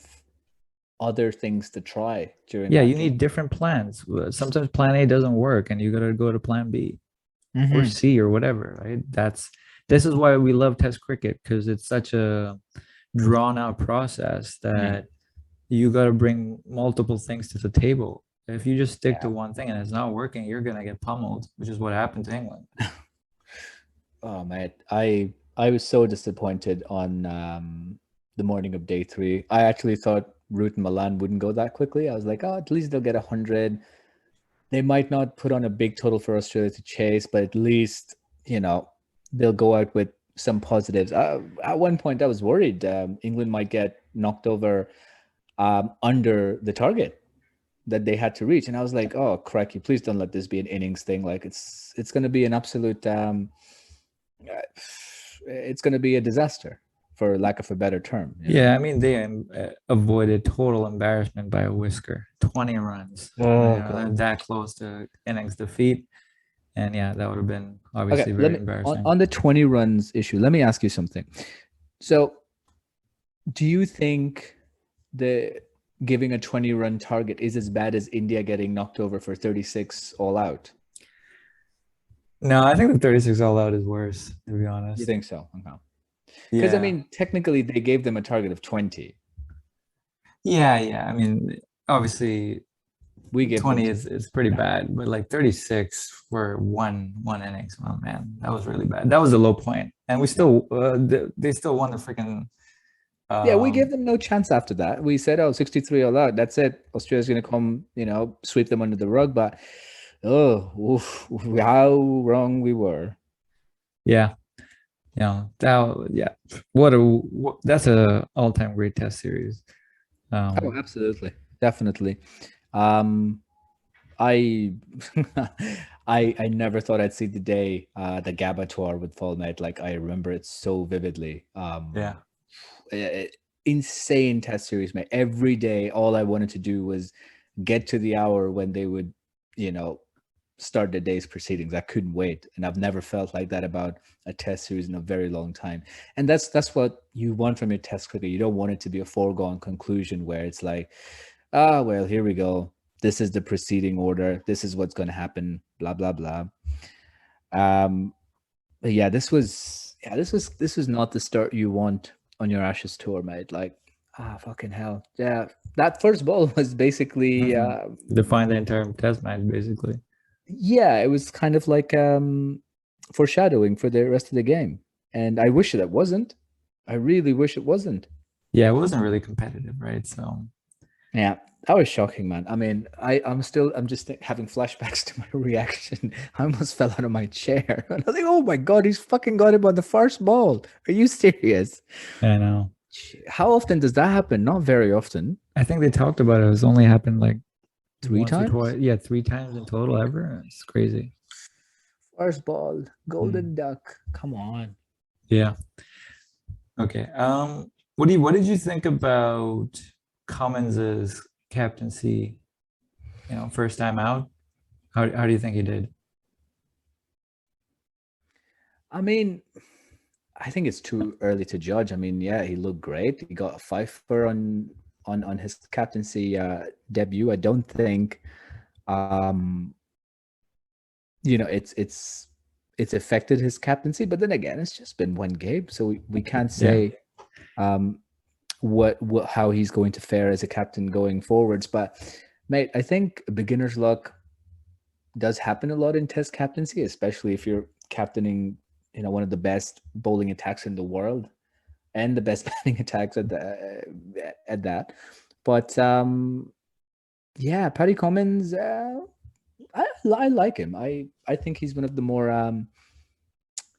other things to try during. Yeah, you need different plans. Sometimes plan A doesn't work, and you gotta go to plan B or C or whatever. Right? This is why we love Test cricket, because it's such a drawn-out process that you got to bring multiple things to the table. If you just stick to one thing and it's not working, you're gonna get pummeled, which is what happened to England. Oh man, I was so disappointed on the morning of day 3. I actually thought Root and Milan wouldn't go that quickly. I was like, oh, at least they'll get 100. They might not put on a big total for Australia to chase, but at least they'll go out with some positives. At one point, I was worried England might get knocked over under the target. that they had to reach, and I was like, oh cracky, please don't let this be an innings thing. Like it's going to be an absolute it's going to be a disaster, for lack of a better term. Yeah, I mean they avoided total embarrassment by a whisker. 20 runs. Oh They're god. that close to innings defeat, and yeah, that would have been Okay, obviously let very me embarrassing. on the 20 runs issue. Let me ask you something. So, do you think the giving a 20-run target is as bad as India getting knocked over for 36 all out? No, I think the 36 all out is worse, to be You honest. think so? Okay. Because I Yeah. mean, technically, they gave them a target of 20. Yeah. I mean, obviously We gave them 20 to. is pretty bad, but like 36 for one innings. Oh man, that was really bad. That was the low point, and we still they still won the freaking Yeah, we gave um them no chance after that. We said, oh, 63 all out. That's it. Australia's going to come, sweep them under the rug. But, oh, oof, how wrong we were. yeah. Yeah, that's a all-time great test series. Oh, absolutely. Definitely. Um, I I never thought I'd see the day the Gabba tour would fall, mate. Like I remember it so vividly. Yeah. Insane test series, mate. Every day, all I wanted to do was get to the hour when they would, you know, start the day's proceedings. I couldn't wait, and I've never felt like that about a test series in a very long time. And that's what you want from your test cricket. You don't want it to be a foregone conclusion where it's like, ah, well, here we go. This is the proceeding order. This is what's going to happen. Blah blah blah. Um, but yeah, this was not the start you want on your Ashes tour, mate. Like, fucking hell. Yeah, that first ball was basically, Mhm. Define the entire test match basically. yeah, it was kind of like foreshadowing for the rest of the game. And I wish that it wasn't. I really wish it wasn't. Yeah, it wasn't really competitive, right? So Yeah, that was shocking, man. I mean, I'm just having flashbacks to my reaction. I almost fell out of my chair. And I was like, oh my God, he's fucking got him on the first ball. Are you serious? I know. How often does that happen? Not very often. I think they talked about it. It's only happened like Three once or twice. times? Yeah, 3 times in total ever. It's crazy. First ball, Hmm. golden duck. Come on. Yeah. Okay. What did you think about Cummins's captaincy? First time out. How do you think he did? I mean, I think it's too early to judge. I mean, yeah, he looked great. He got a fifer on his captaincy debut. I don't think um it's affected his captaincy, but then again, it's just been one game, so we can't Yeah. say um what how he's going to fare as a captain going forwards. But mate, I think beginner's luck does happen a lot in test captaincy, especially if you're captaining, one of the best bowling attacks in the world and the best batting attacks at that. But yeah, Paddy Cummins, I like him. I think he's one of the more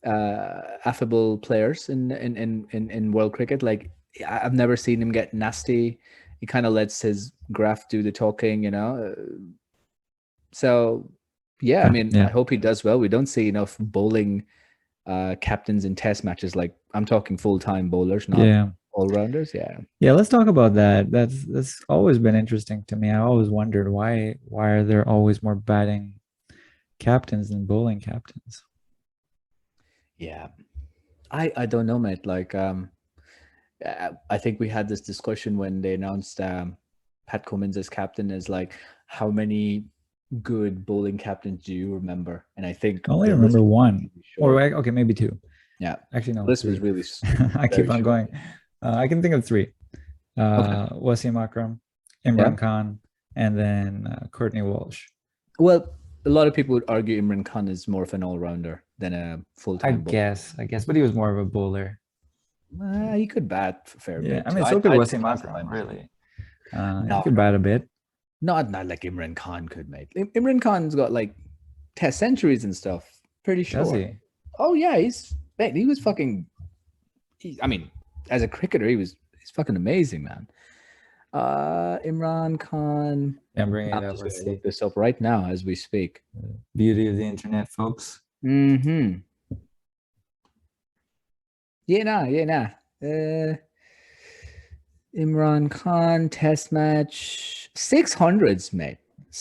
affable players in world cricket. Like I've never seen him get nasty. He kind of lets his graph do the talking. So yeah, I mean, I Yeah. hope he does well. We don't see enough bowling captains in test matches. Like I'm talking full-time bowlers, not Yeah. all-rounders. Yeah. Yeah, let's talk about that. That's always been interesting to me. I always wondered why are there always more batting captains than bowling captains? Yeah. I don't know, mate. Like I think we had this discussion when they announced Pat Cummins as captain. Is like, how many good bowling captains do you remember? And I think I only the list remember was one, really or short. okay, maybe two. Yeah, Actually, the no, list was three. really I keep very on short. going. I can think of three. Okay. Wasim Akram, Yeah. Imran Khan, and then Courtney Walsh. Well, a lot of people would argue Imran Khan is more of an all-rounder than a full-time bowler. I guess, but he was more of a bowler. He could bat a fair Yeah, bit I too. mean, so could I'd Wasim classify Akram, him as really. He no, could bat a bit. not like Imran Khan could, mate. Imran Khan's got like test centuries and stuff. Pretty Does sure. he? Oh yeah, mate, he was fucking. I mean, as a cricketer, he's fucking amazing, man. Imran Khan. Yeah, I'm bringing I'm it up. just Let's going to look see. this up right now as we speak. Beauty of the internet, folks. Mm-hmm. Yeah. Imran Khan test match 600s, mate.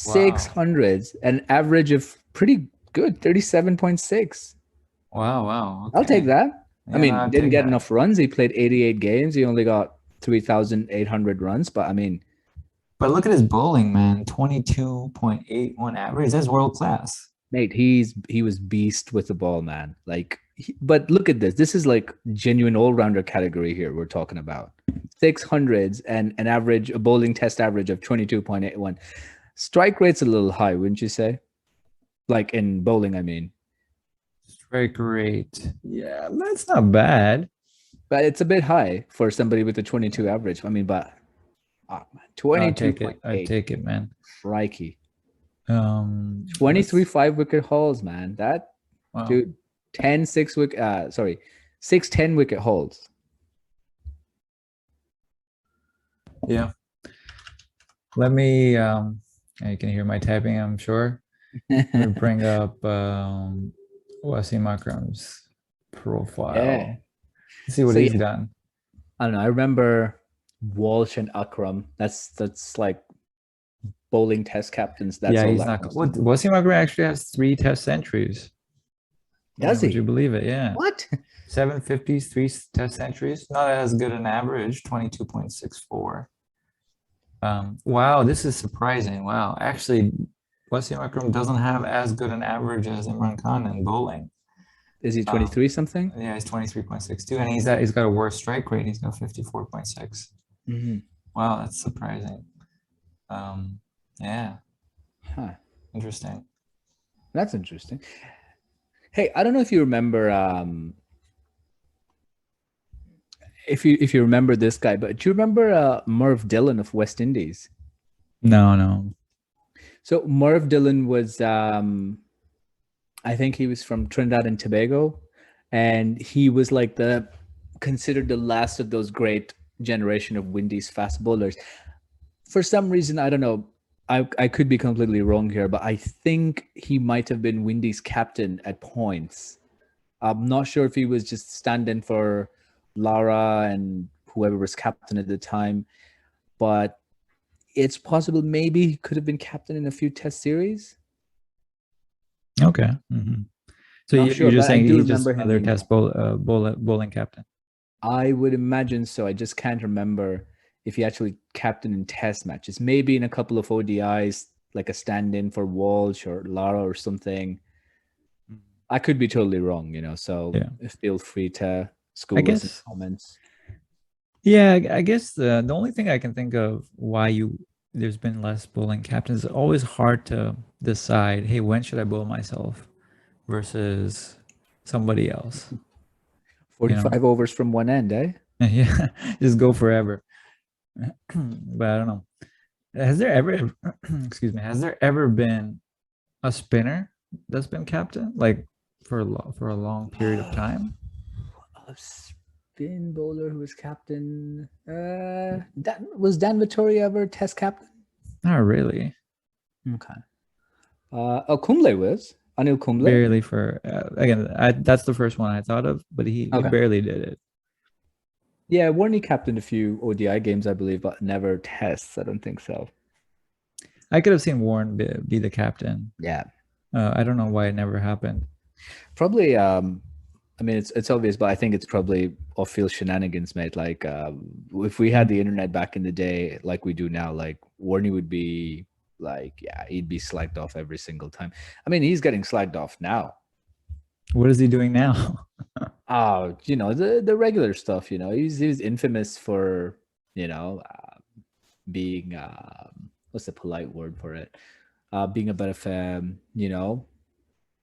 Wow. 600s, an average of pretty good 37.6. Wow. I'll take Okay. that. I Yeah, no, mean, I'd didn't take get that. enough runs. He played 88 games. He only got 3,800 runs, but I mean, But look at his bowling, man. 22.81 average. That's world class. mate, he was beast with the ball, man. Like, but look at this. This is like genuine all-rounder category here we're talking about. 600s and an average, a bowling test average of 22.81. Strike rate's a little high, wouldn't you say? Like in bowling, I mean. Strike rate. Yeah, that's not bad. But it's a bit high for somebody with a 22 average. I mean, but man, I'd take it. I'd 22.8. take it, man. Crikey. Let's 23 5 wicket hauls, man. That wow. dude, 10 6 wicket, sorry, 6 10 wicket hauls. Yeah. Let me you can hear my typing, I'm sure. Let me bring up Wasim Akram's profile. Yeah. Let's see what So, he's yeah, done. I don't know. I remember Walsh and Akram. That's like bowling test captains. That's Yeah, all he's that not. comes What to. Wasim Akram actually has 3 Test centuries. Yeah, Does would you he? believe it? Yeah. What? 750s, 3 Test centuries. Not as good an average, 22.64. Wow, this is surprising. Wow. Actually, Wasim Akram doesn't have as good an average as Imran Khan in bowling. Is he 23 something? Yeah, he's 23.62, and he's got a worse strike rate. He's got 54.6. Mm-hmm. Wow, that's surprising. Yeah, Huh. interesting. That's interesting. Hey, I don't know if you remember if you remember this guy, but do you remember Merv Dillon of West Indies? No. So Merv Dillon was I think he was from Trinidad and Tobago, and he was like the considered the last of those great generation of Windies fast bowlers. For some reason, I don't know. I could be completely wrong here, but I think he might have been Windies captain at points. I'm not sure if he was just standing for Lara and whoever was captain at the time, but it's possible maybe he could have been captain in a few test series. Okay. Mm-hmm. So Not you're sure, just but I saying do he's just remember him another being Test bowling captain. I would imagine so. I just can't remember if he actually captained in test matches. Maybe in a couple of ODIs, like a stand-in for Walsh or Lara or something. I could be totally wrong, so Yeah. feel free to I school us in guess. the comments. Yeah, I guess the only thing I can think of why there's been less bowling captains. It's always hard to decide. Hey, when should I bowl myself versus somebody else? 45 overs from one end, eh? Yeah, just go forever. But I don't know. Has there ever, excuse me, has there ever been a spinner that's been captain like for a long period of time? A spin bowler who was captain. Was Dan Vittoria ever test captain? Not really. Okay. Kumble was. Anil Kumble. Barely for again. That's the first one I thought of, but he Okay. barely did it. Yeah, Warney captained a few ODI games, I believe, but never tests. I don't think so. I could have seen Warren be the captain. Yeah. I don't know why it never happened. Probably. I mean, it's obvious, but I think it's probably off-field shenanigans, mate. Like, if we had the internet back in the day, like we do now, like Warney would be like, yeah, he'd be slagged off every single time. I mean, he's getting slagged off now. What is he doing now? Oh, the regular stuff. He's infamous for being what's the polite word for it? Being a bit of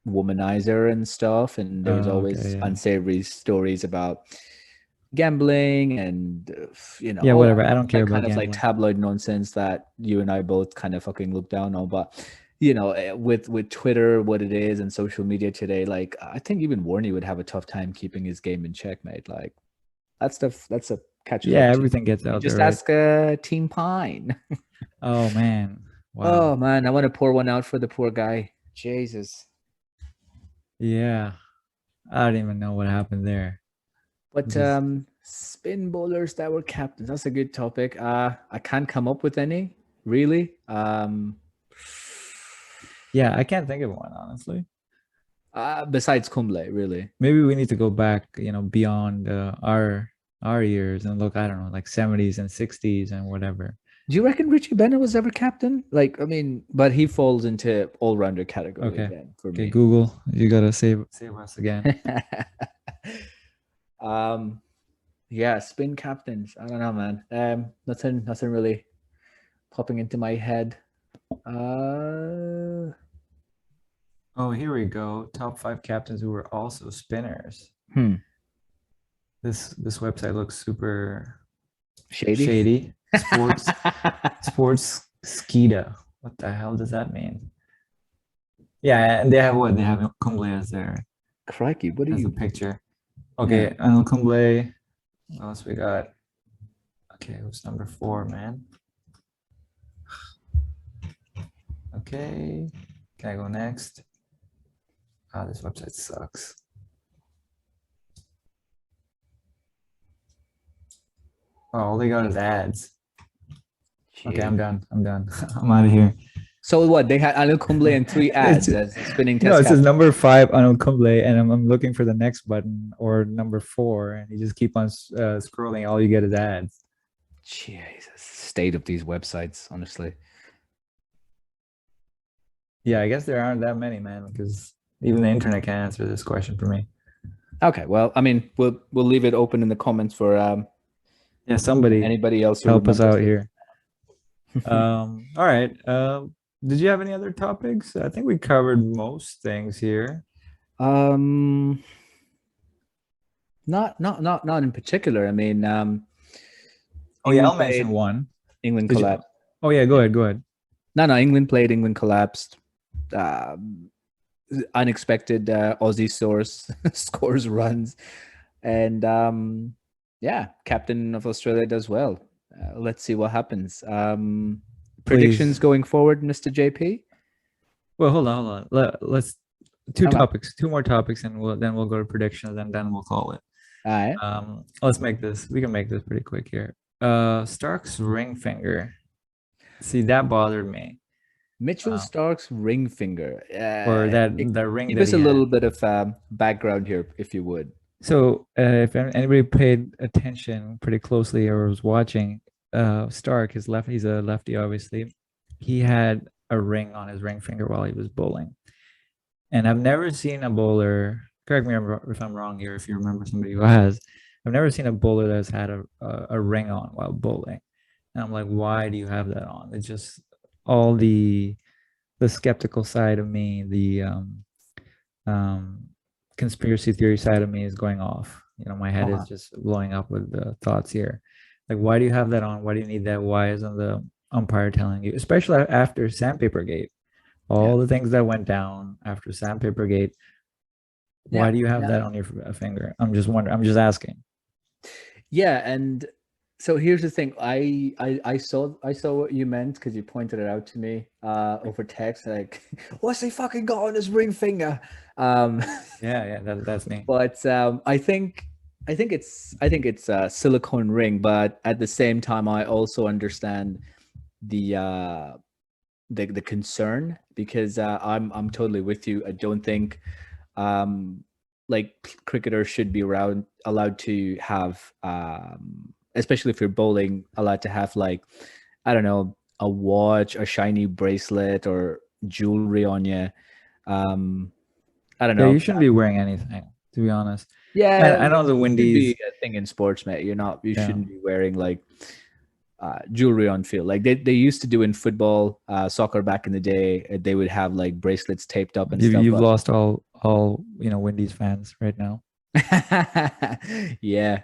womanizer and stuff, and there was always unsavory stories about gambling and yeah, all whatever. I don't care that about kind of gambling. like tabloid nonsense that you and I both kind of fucking look down on. But with Twitter, what it is, and social media today, like I think even Warney would have a tough time keeping his game in check, mate. Like that stuff, that's a catches Yeah, up to. everything gets You out there, just right? ask Team Pine. Oh man. Oh Wow. man, I want to pour one out for the poor guy. Jesus. Yeah. I don't even know what happened there. But Just spin bowlers that were captains, that's a good topic. I can't come up with any, really. yeah, I can't think of one, honestly. Besides Kumble, really. Maybe we need to go back, beyond our years and look, I don't know, like 70s and 60s and whatever. Do you reckon Richie Bennett was ever captain? Like, I mean, but he falls into all-rounder category Okay. again for Okay, me. Google, you gotta save us again. um, yeah, spin captains. I don't know, man. Nothing really popping into my head. Oh, here we go. Top 5 captains who were also spinners. Hmm. This website looks super Shady. shady. Sports Skida. What the hell does that mean? Yeah, and they have what? They have Kumble as their Crikey, what are as a you? picture. Yeah. Okay, Anil Kumble. What else we got? Okay, who's number 4, man? Okay, can I go next? Ah, this website sucks. Oh, all they got is ads. Okay, I'm done. I'm out of here. So what? They had Anil Kumble and 3 ads as spinning test. No, it says captain. number 5 Anil Kumble, and I'm looking for the next button or number 4, and you just keep on scrolling. All you get is ads. Jesus, state of these websites, honestly. Yeah, I guess there aren't that many, man, because even the internet can't answer this question for me. Okay, well, I mean, we'll leave it open in the comments for Yeah, somebody anybody else who help us out remembers here. All right. Did you have any other topics? I think we covered most things here. Not in particular. I mean, Oh yeah, England I'll mention played, one. England Did you- collapsed. Oh yeah, go ahead. No, England played. England collapsed. Unexpected Aussie source scores runs, and yeah, captain of Australia does well. Let's see what happens. Predictions Please. going forward, Mr. JP. Well, hold on. Let's two Okay. topics, two more topics, and we'll go to predictions, and then we'll call it. All right. Let's make this. We can make this pretty quick here. Stark's ring finger. See, that bothered me. Mitchell Stark's ring finger. Or that ring. Give that us he a had. little bit of background here, if you would. So, if anybody paid attention pretty closely or was watching, Stark, he's a lefty, obviously. He had a ring on his ring finger while he was bowling. And I've never seen a bowler, correct me if I'm wrong here, if you remember somebody who has, I've never seen a bowler that's had a ring on while bowling. And I'm like, why do you have that on? It's just all the skeptical side of me, the conspiracy theory side of me is going off. My head is just blowing up with the thoughts here. Like, why do you have that on? Why do you need that? Why isn't the umpire telling you? Especially after Sandpaper Gate, all the things that went down after Sandpaper Gate. Why do you have that on your finger? I'm just wondering. I'm just asking. Yeah, and so here's the thing. I saw what you meant because you pointed it out to me over text. Like, what's he fucking got on his ring finger? Yeah, that's me. But I think it's a silicone ring, but at the same time, I also understand the concern because I'm totally with you. I don't think like cricketers should be allowed to have especially if you're bowling, allowed to have like, I don't know, a watch, a shiny bracelet, or jewelry on you. I don't know. Yeah, you shouldn't be wearing anything, to be honest. Yeah, I know the Windies. Be a thing in sports, mate. You shouldn't be wearing like jewelry on field. Like they used to do in football, soccer back in the day. They would have like bracelets taped up and stuff. You've lost all Windies fans right now. Yeah,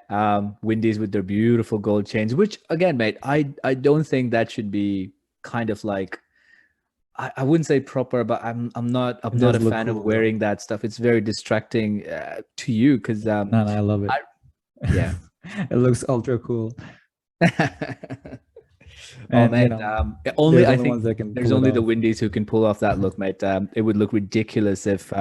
Windies with their beautiful gold chains, which again, mate, I don't think that should be kind of like, I wouldn't say proper, but I'm not a fan of wearing that stuff. It's very distracting to you because no, I love it. Yeah. It looks ultra cool. Oh And mate, they're only the I only think ones that can there's pull it only the off. Windies who can pull off that look, mate. It would look ridiculous if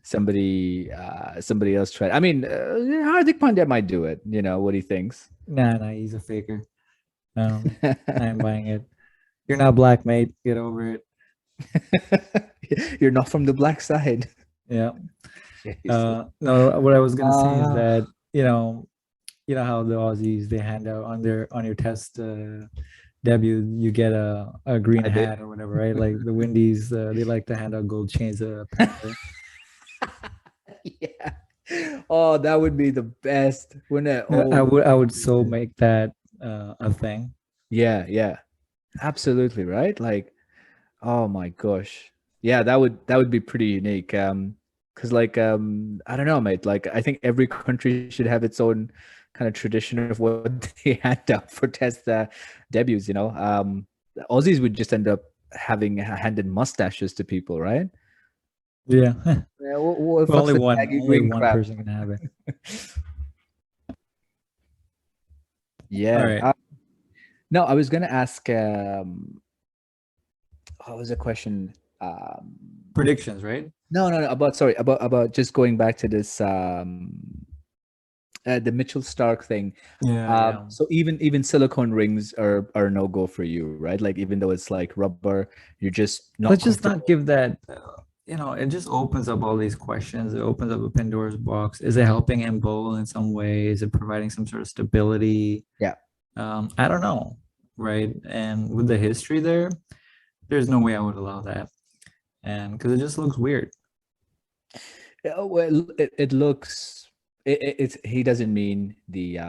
somebody else tried. I mean, Hardik Pandya might do it. You know what he thinks. Nah, he's a faker. I ain't buying it. You're not black, mate. Get over it. You're not from the black side. Yeah. Jesus. No, what I was gonna say is Ah, that you know how the Aussies they hand out on your test debut, you get a green I did. hat or whatever, right? Like the Windies, they like to hand out gold chains apparently. Yeah. Oh, that would be the best, wouldn't it? Yeah, Oh I my would so goodness. make that a thing. Yeah, yeah. Absolutely, right? Like, oh my gosh. Yeah, that would be pretty unique. Because like I don't know, mate. Like I think every country should have its own kind of tradition of what they hand out for test debuts, you know. The Aussies would just end up having handed mustaches to people, right? Yeah. Yeah, what the Well, fuck's the khaki only green one crap? person can have it. All Yeah. right. No, I was gonna ask what was the question? Predictions, right? No, about sorry, about just going back to this the Mitchell Stark thing. Yeah. So even silicone rings are no go for you, right? Like even though it's like rubber, you're just not Let's just not comfortable. give that it just opens up all these questions. It opens up a Pandora's box. Is it helping him bowl in some way? Is it providing some sort of stability? Yeah. I don't know, right? And with the history there's no way I would allow that. And because it just looks weird. Yeah, well, it looks it's he doesn't mean the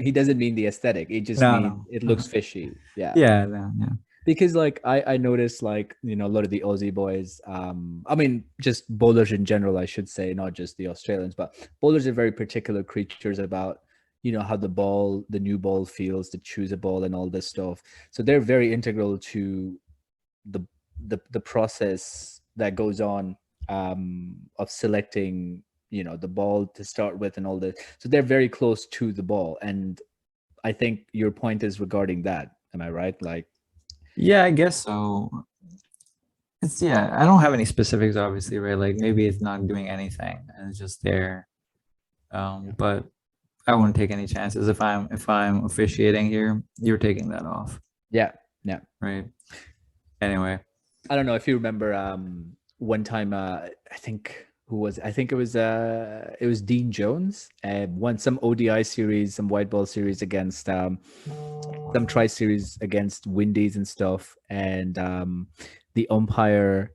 he doesn't mean the aesthetic. It just No, means no. it looks fishy. Yeah. Yeah, yeah. Because like I noticed like a lot of the Aussie boys, I mean just bowlers in general, I should say, not just the Australians, but bowlers are very particular creatures about how the new ball feels to choose a ball and all this stuff. So they're very integral to the the process that goes on of selecting the ball to start with and all this. So they're very close to the ball, and I think your point is regarding that. Am I right? Like, Yeah, I guess so. I don't have any specifics, obviously, right? Like maybe it's not doing anything and it's just there. But I wouldn't take any chances if I'm officiating here. You're taking that off, yeah, yeah. right? Anyway, I don't know if you remember one time I think I think it was Dean Jones won some ODI series, some white ball series against some tri series against Windies and stuff, and the umpire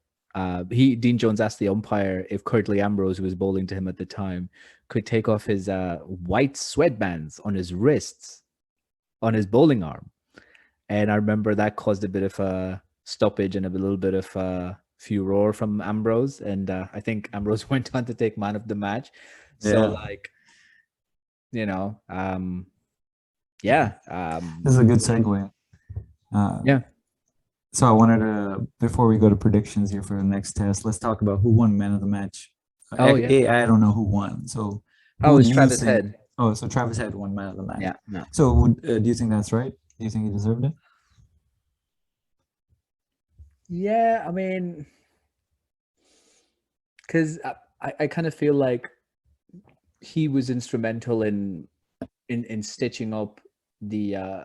Dean Jones asked the umpire if Curtly Ambrose, who was bowling to him at the time, could take off his white sweatbands on his wrists on his bowling arm. And I remember that caused a bit of a stoppage and a little bit of furor from Ambrose. And I think Ambrose went on to take man of the match. So yeah, like, yeah, this is a good segue. Uh, yeah. so I wanted to, before we go to predictions here for the next test, let's talk about who won man of the match. Oh yeah. I don't know who won. So Oh, who do it's you Travis think? Head. Oh, so Travis Head won man of the match. Yeah, no. So do you think that's right? Do you think he deserved it? Yeah, I mean, because I kind of feel like he was instrumental in stitching up the uh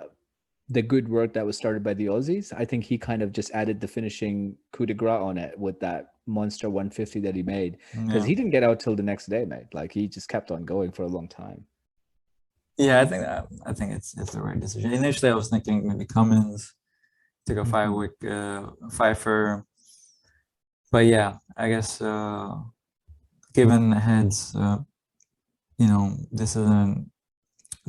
the good work that was started by the Aussies. I think he kind of just added the finishing coup de grace on it with that monster 150 that he made, because Yeah. he didn't get out till the next day, mate. Like he just kept on going for a long time. Yeah, I think it's the right decision. Initially, I was thinking maybe Cummins took a Mhm. 5 wick fifer, but yeah, I guess given the heads,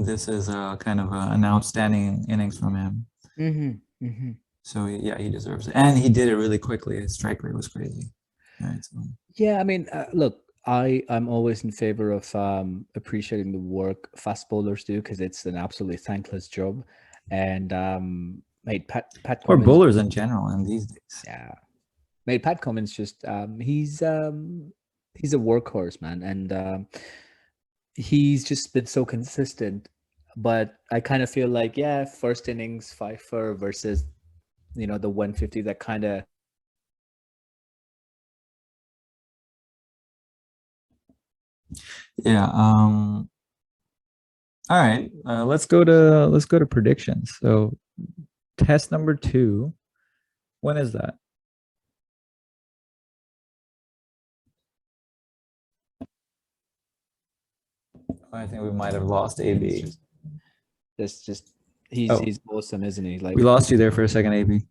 this is a kind of an outstanding innings from him. Mhm. Mhm. So yeah, he deserves it, and he did it really quickly. His strike rate was crazy. Right. So, Yeah, I mean, look, I'm always in favor of appreciating the work fast bowlers do, because it's an absolutely thankless job. And mate, Pat or Cummins, bowlers in general in these days. yeah, mate, Pat Cummins just he's a workhorse, man, and he's just been so consistent. But I kind of feel like, yeah, first innings Pfeiffer versus, the 150, that kind of. Yeah. All right. Let's go to predictions. So test number 2. When is that? I think we might have lost AB. Just he's awesome, isn't he? Like, We lost you there for a second, AB.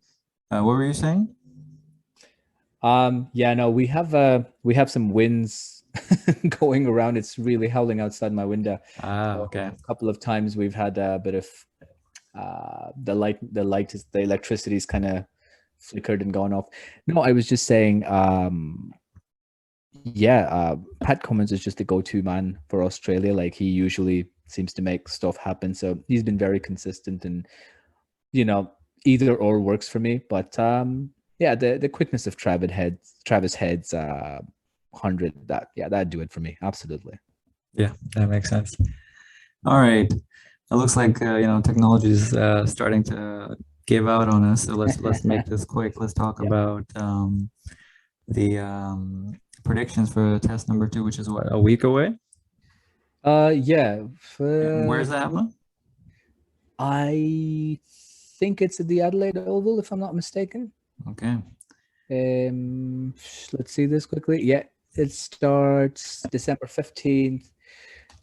What were you saying? yeah, no, we have some winds going around. It's really howling outside my window. Okay. A couple of times we've had a bit of the electricity's kind of flickered and gone off. No, I was just saying, Pat Cummins is just the go-to man for Australia. Like, he usually seems to make stuff happen. So he's been very consistent, and either or works for me. But yeah, the quickness of Travis Head's 100, that'd do it for me. Absolutely. Yeah, that makes sense. All right. It looks like technology is starting to give out on us. So let's make this quick. Let's talk about the predictions for test number 2, which is what, a week away? Yeah. Where's that one? I think it's at the Adelaide Oval, if I'm not mistaken. Okay. Let's see this quickly. Yeah, it starts December 15th,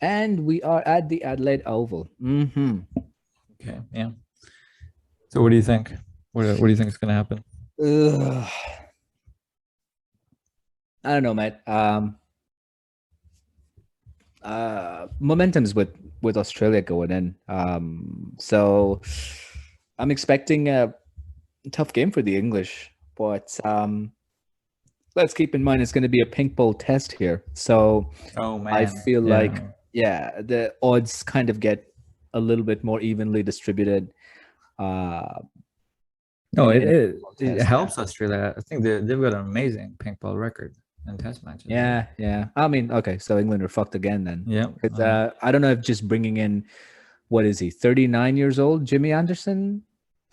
and we are at the Adelaide Oval. Okay. Yeah. So what do you think? What do you think is going to happen? I don't know, mate. Momentum's with Australia going in. So I'm expecting a tough game for the English, but let's keep in mind it's going to be a pink ball test here. So I feel like, the odds kind of get a little bit more evenly distributed. No, it helps Australia. I think they've got an amazing pink ball record in test matches. Yeah. I mean, okay, so England are fucked again then. Yeah. I don't know if just bringing in, what is he, 39 years old, Jimmy Anderson,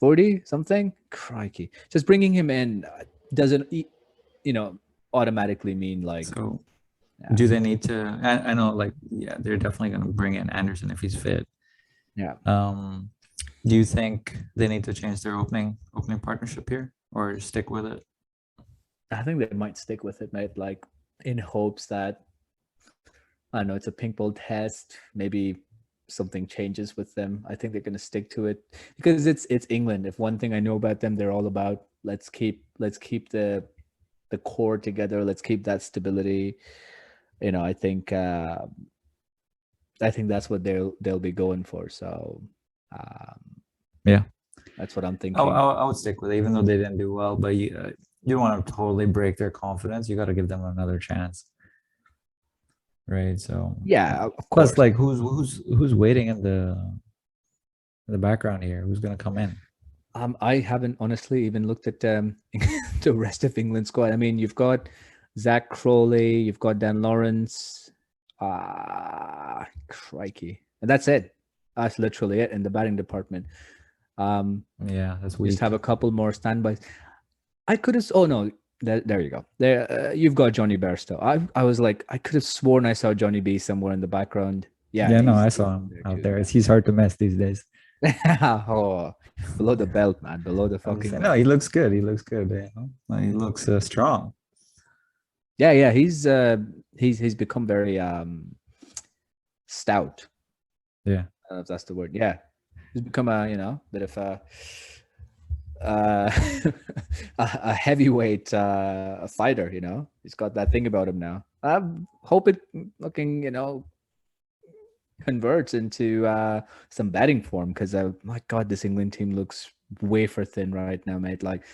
40 something? Crikey. Just bringing him in doesn't, automatically mean like. So do they need to? I know, like, yeah, they're definitely going to bring in Anderson if he's fit. Yeah. Do you think they need to change their opening partnership here, or stick with it? I think they might stick with it, mate. Like, in hopes that, I don't know, it's a pink ball test. Maybe something changes with them. I think they're going to stick to it because it's England. If one thing I know about them, they're all about let's keep the core together. Let's keep that stability. I think that's what they'll be going for. So yeah, that's what I'm thinking. I would stick with it, even though they didn't do well. But you don't want to totally break their confidence. You got to give them another chance, right? So yeah, of course. Plus, like, who's waiting in the background here? Who's gonna come in? I haven't honestly even looked at the rest of England's squad. I mean, you've got Zach Crawley, you've got Dan Lawrence, crikey, and that's it. That's literally it in the batting department. Yeah, that's weak. Just have a couple more standbys. I could have. Oh no, there you go. There, you've got Johnny Bairstow. I was like, I could have sworn I saw Johnny B somewhere in the background. Yeah, no, I saw him out there. He's hard to miss these days. Oh, below the belt, man. Below the fucking. No, he looks good. He looks good. He looks strong. Yeah. He's become very stout. Yeah, I don't know if that's the word. Yeah, he's become a bit of a heavyweight fighter. He's got that thing about him now. I hope it looking converts into some batting form, because my god, this England team looks wafer thin right now, mate. Like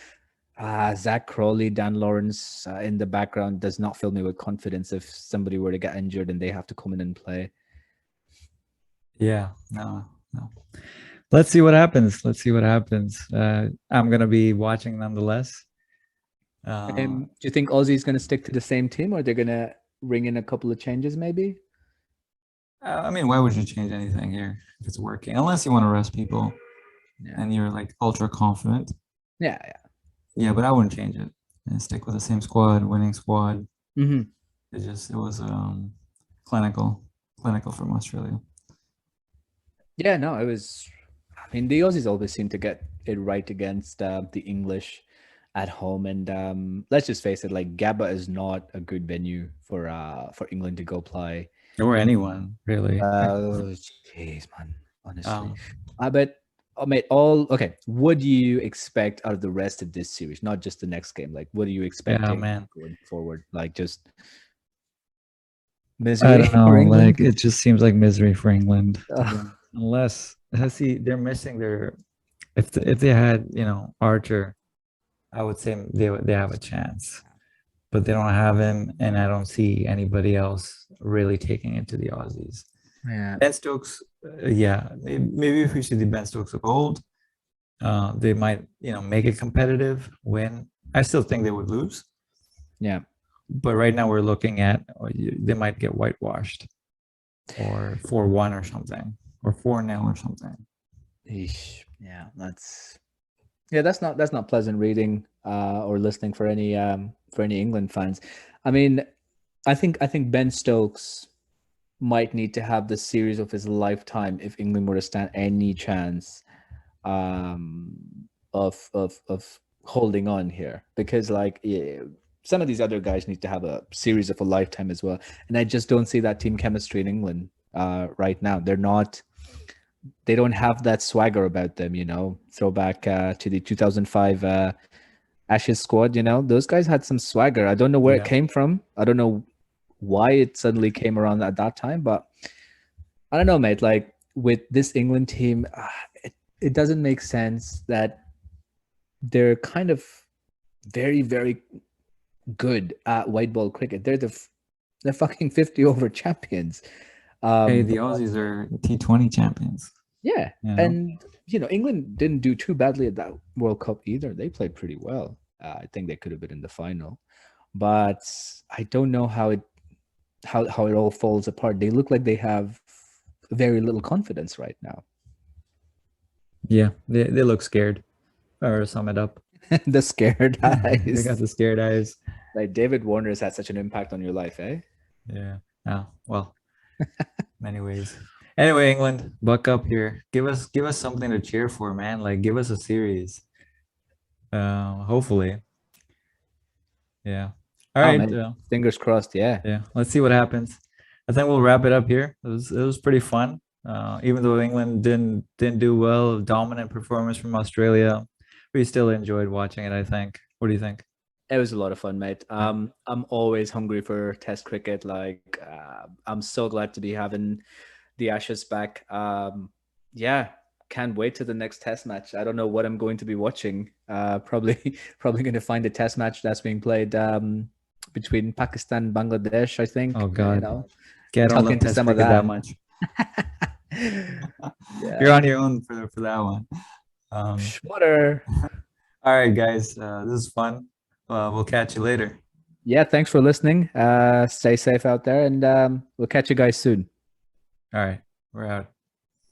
Zach Crawley, Dan Lawrence in the background does not fill me with confidence if somebody were to get injured and they have to come in and play. Yeah, no. Let's see what happens. I'm gonna be watching nonetheless. Do you think Aussie's going to stick to the same team, or they're going to ring in a couple of changes maybe? I mean, why would you change anything here if it's working? Unless you want to rest people Yeah. and you're like ultra confident. Yeah. Yeah, but I wouldn't change it and stick with the same squad, winning squad. Yeah. It was clinical from Australia. Yeah, no, it was. I mean, the Aussies always seem to get it right against the English at home, and let's just face it, like Gabba is not a good venue for England to go play. Or anyone really. Oh, jeez, man, honestly. Um, But mate, all okay. What do you expect out of the rest of this series? Not just the next game. Like, what are you yeah, expecting man. going forward? Like, just I misery don't for know. Like England? it just seems like misery for England. To be Ugh, honest. Unless see, they're missing their. If they had Archer, I would say they have a chance. But they don't have him, and I don't see anybody else really taking it to the Aussies. yeah, Ben Stokes, yeah, maybe if we see the Ben Stokes of old, they might make it competitive. Win. I still think they would lose, yeah. but right now we're looking at they might get whitewashed or 4-1 or something or 4-0 or something. Eesh. Yeah, that's not pleasant reading or listening for any England fans. I mean, I think Ben Stokes might need to have the series of his lifetime if England were to stand any chance um, of holding on here, because like yeah, some of these other guys need to have a series of a lifetime as well, and I just don't see that team chemistry in England right now. They don't have that swagger about them, Throwback to the 2005 Ashes squad, those guys had some swagger. I don't know where it Yeah, came from. I don't know why it suddenly came around at that time, but I don't know, mate. Like with this England team, it doesn't make sense that they're kind of very, very good at white ball cricket. They're fucking 50 over champions. hey, Um, the Aussies are T20 champions. Yeah, You know, and England didn't do too badly at that World Cup either. They played pretty well. I think they could have been in the final, but I don't know how it all falls apart. They look like they have very little confidence right now. yeah, they look scared. Or sum it up, The scared they got eyes. the scared eyes. Like David Warner has had such an impact on your life, eh? Yeah. Oh well, many ways. Anyway, England, buck up here. Give us something to cheer for, man. Like give us a series. Hopefully. Yeah. All Oh right. man, fingers crossed. Yeah, Yeah. Let's see what happens. I think we'll wrap it up here. It was pretty fun. Even though England didn't do well, dominant performance from Australia, we still enjoyed watching it, I think. What do you think? it was a lot of fun, mate. Yeah. I'm always hungry for Test cricket. Like, I'm so glad to be having the Ashes back. Yeah, can't wait to the next Test match. I don't know what I'm going to be watching. Probably probably going to find a Test match that's being played between Pakistan and Bangladesh. I Oh think God. Okay, I don't tuck love into Test some of cricket that that. much. You're Yeah, on your own for that one. Schmutter. All right, guys. This is fun. We'll catch you later. Yeah, thanks for listening. Stay safe out there, and we'll catch you guys soon. All right, we're out.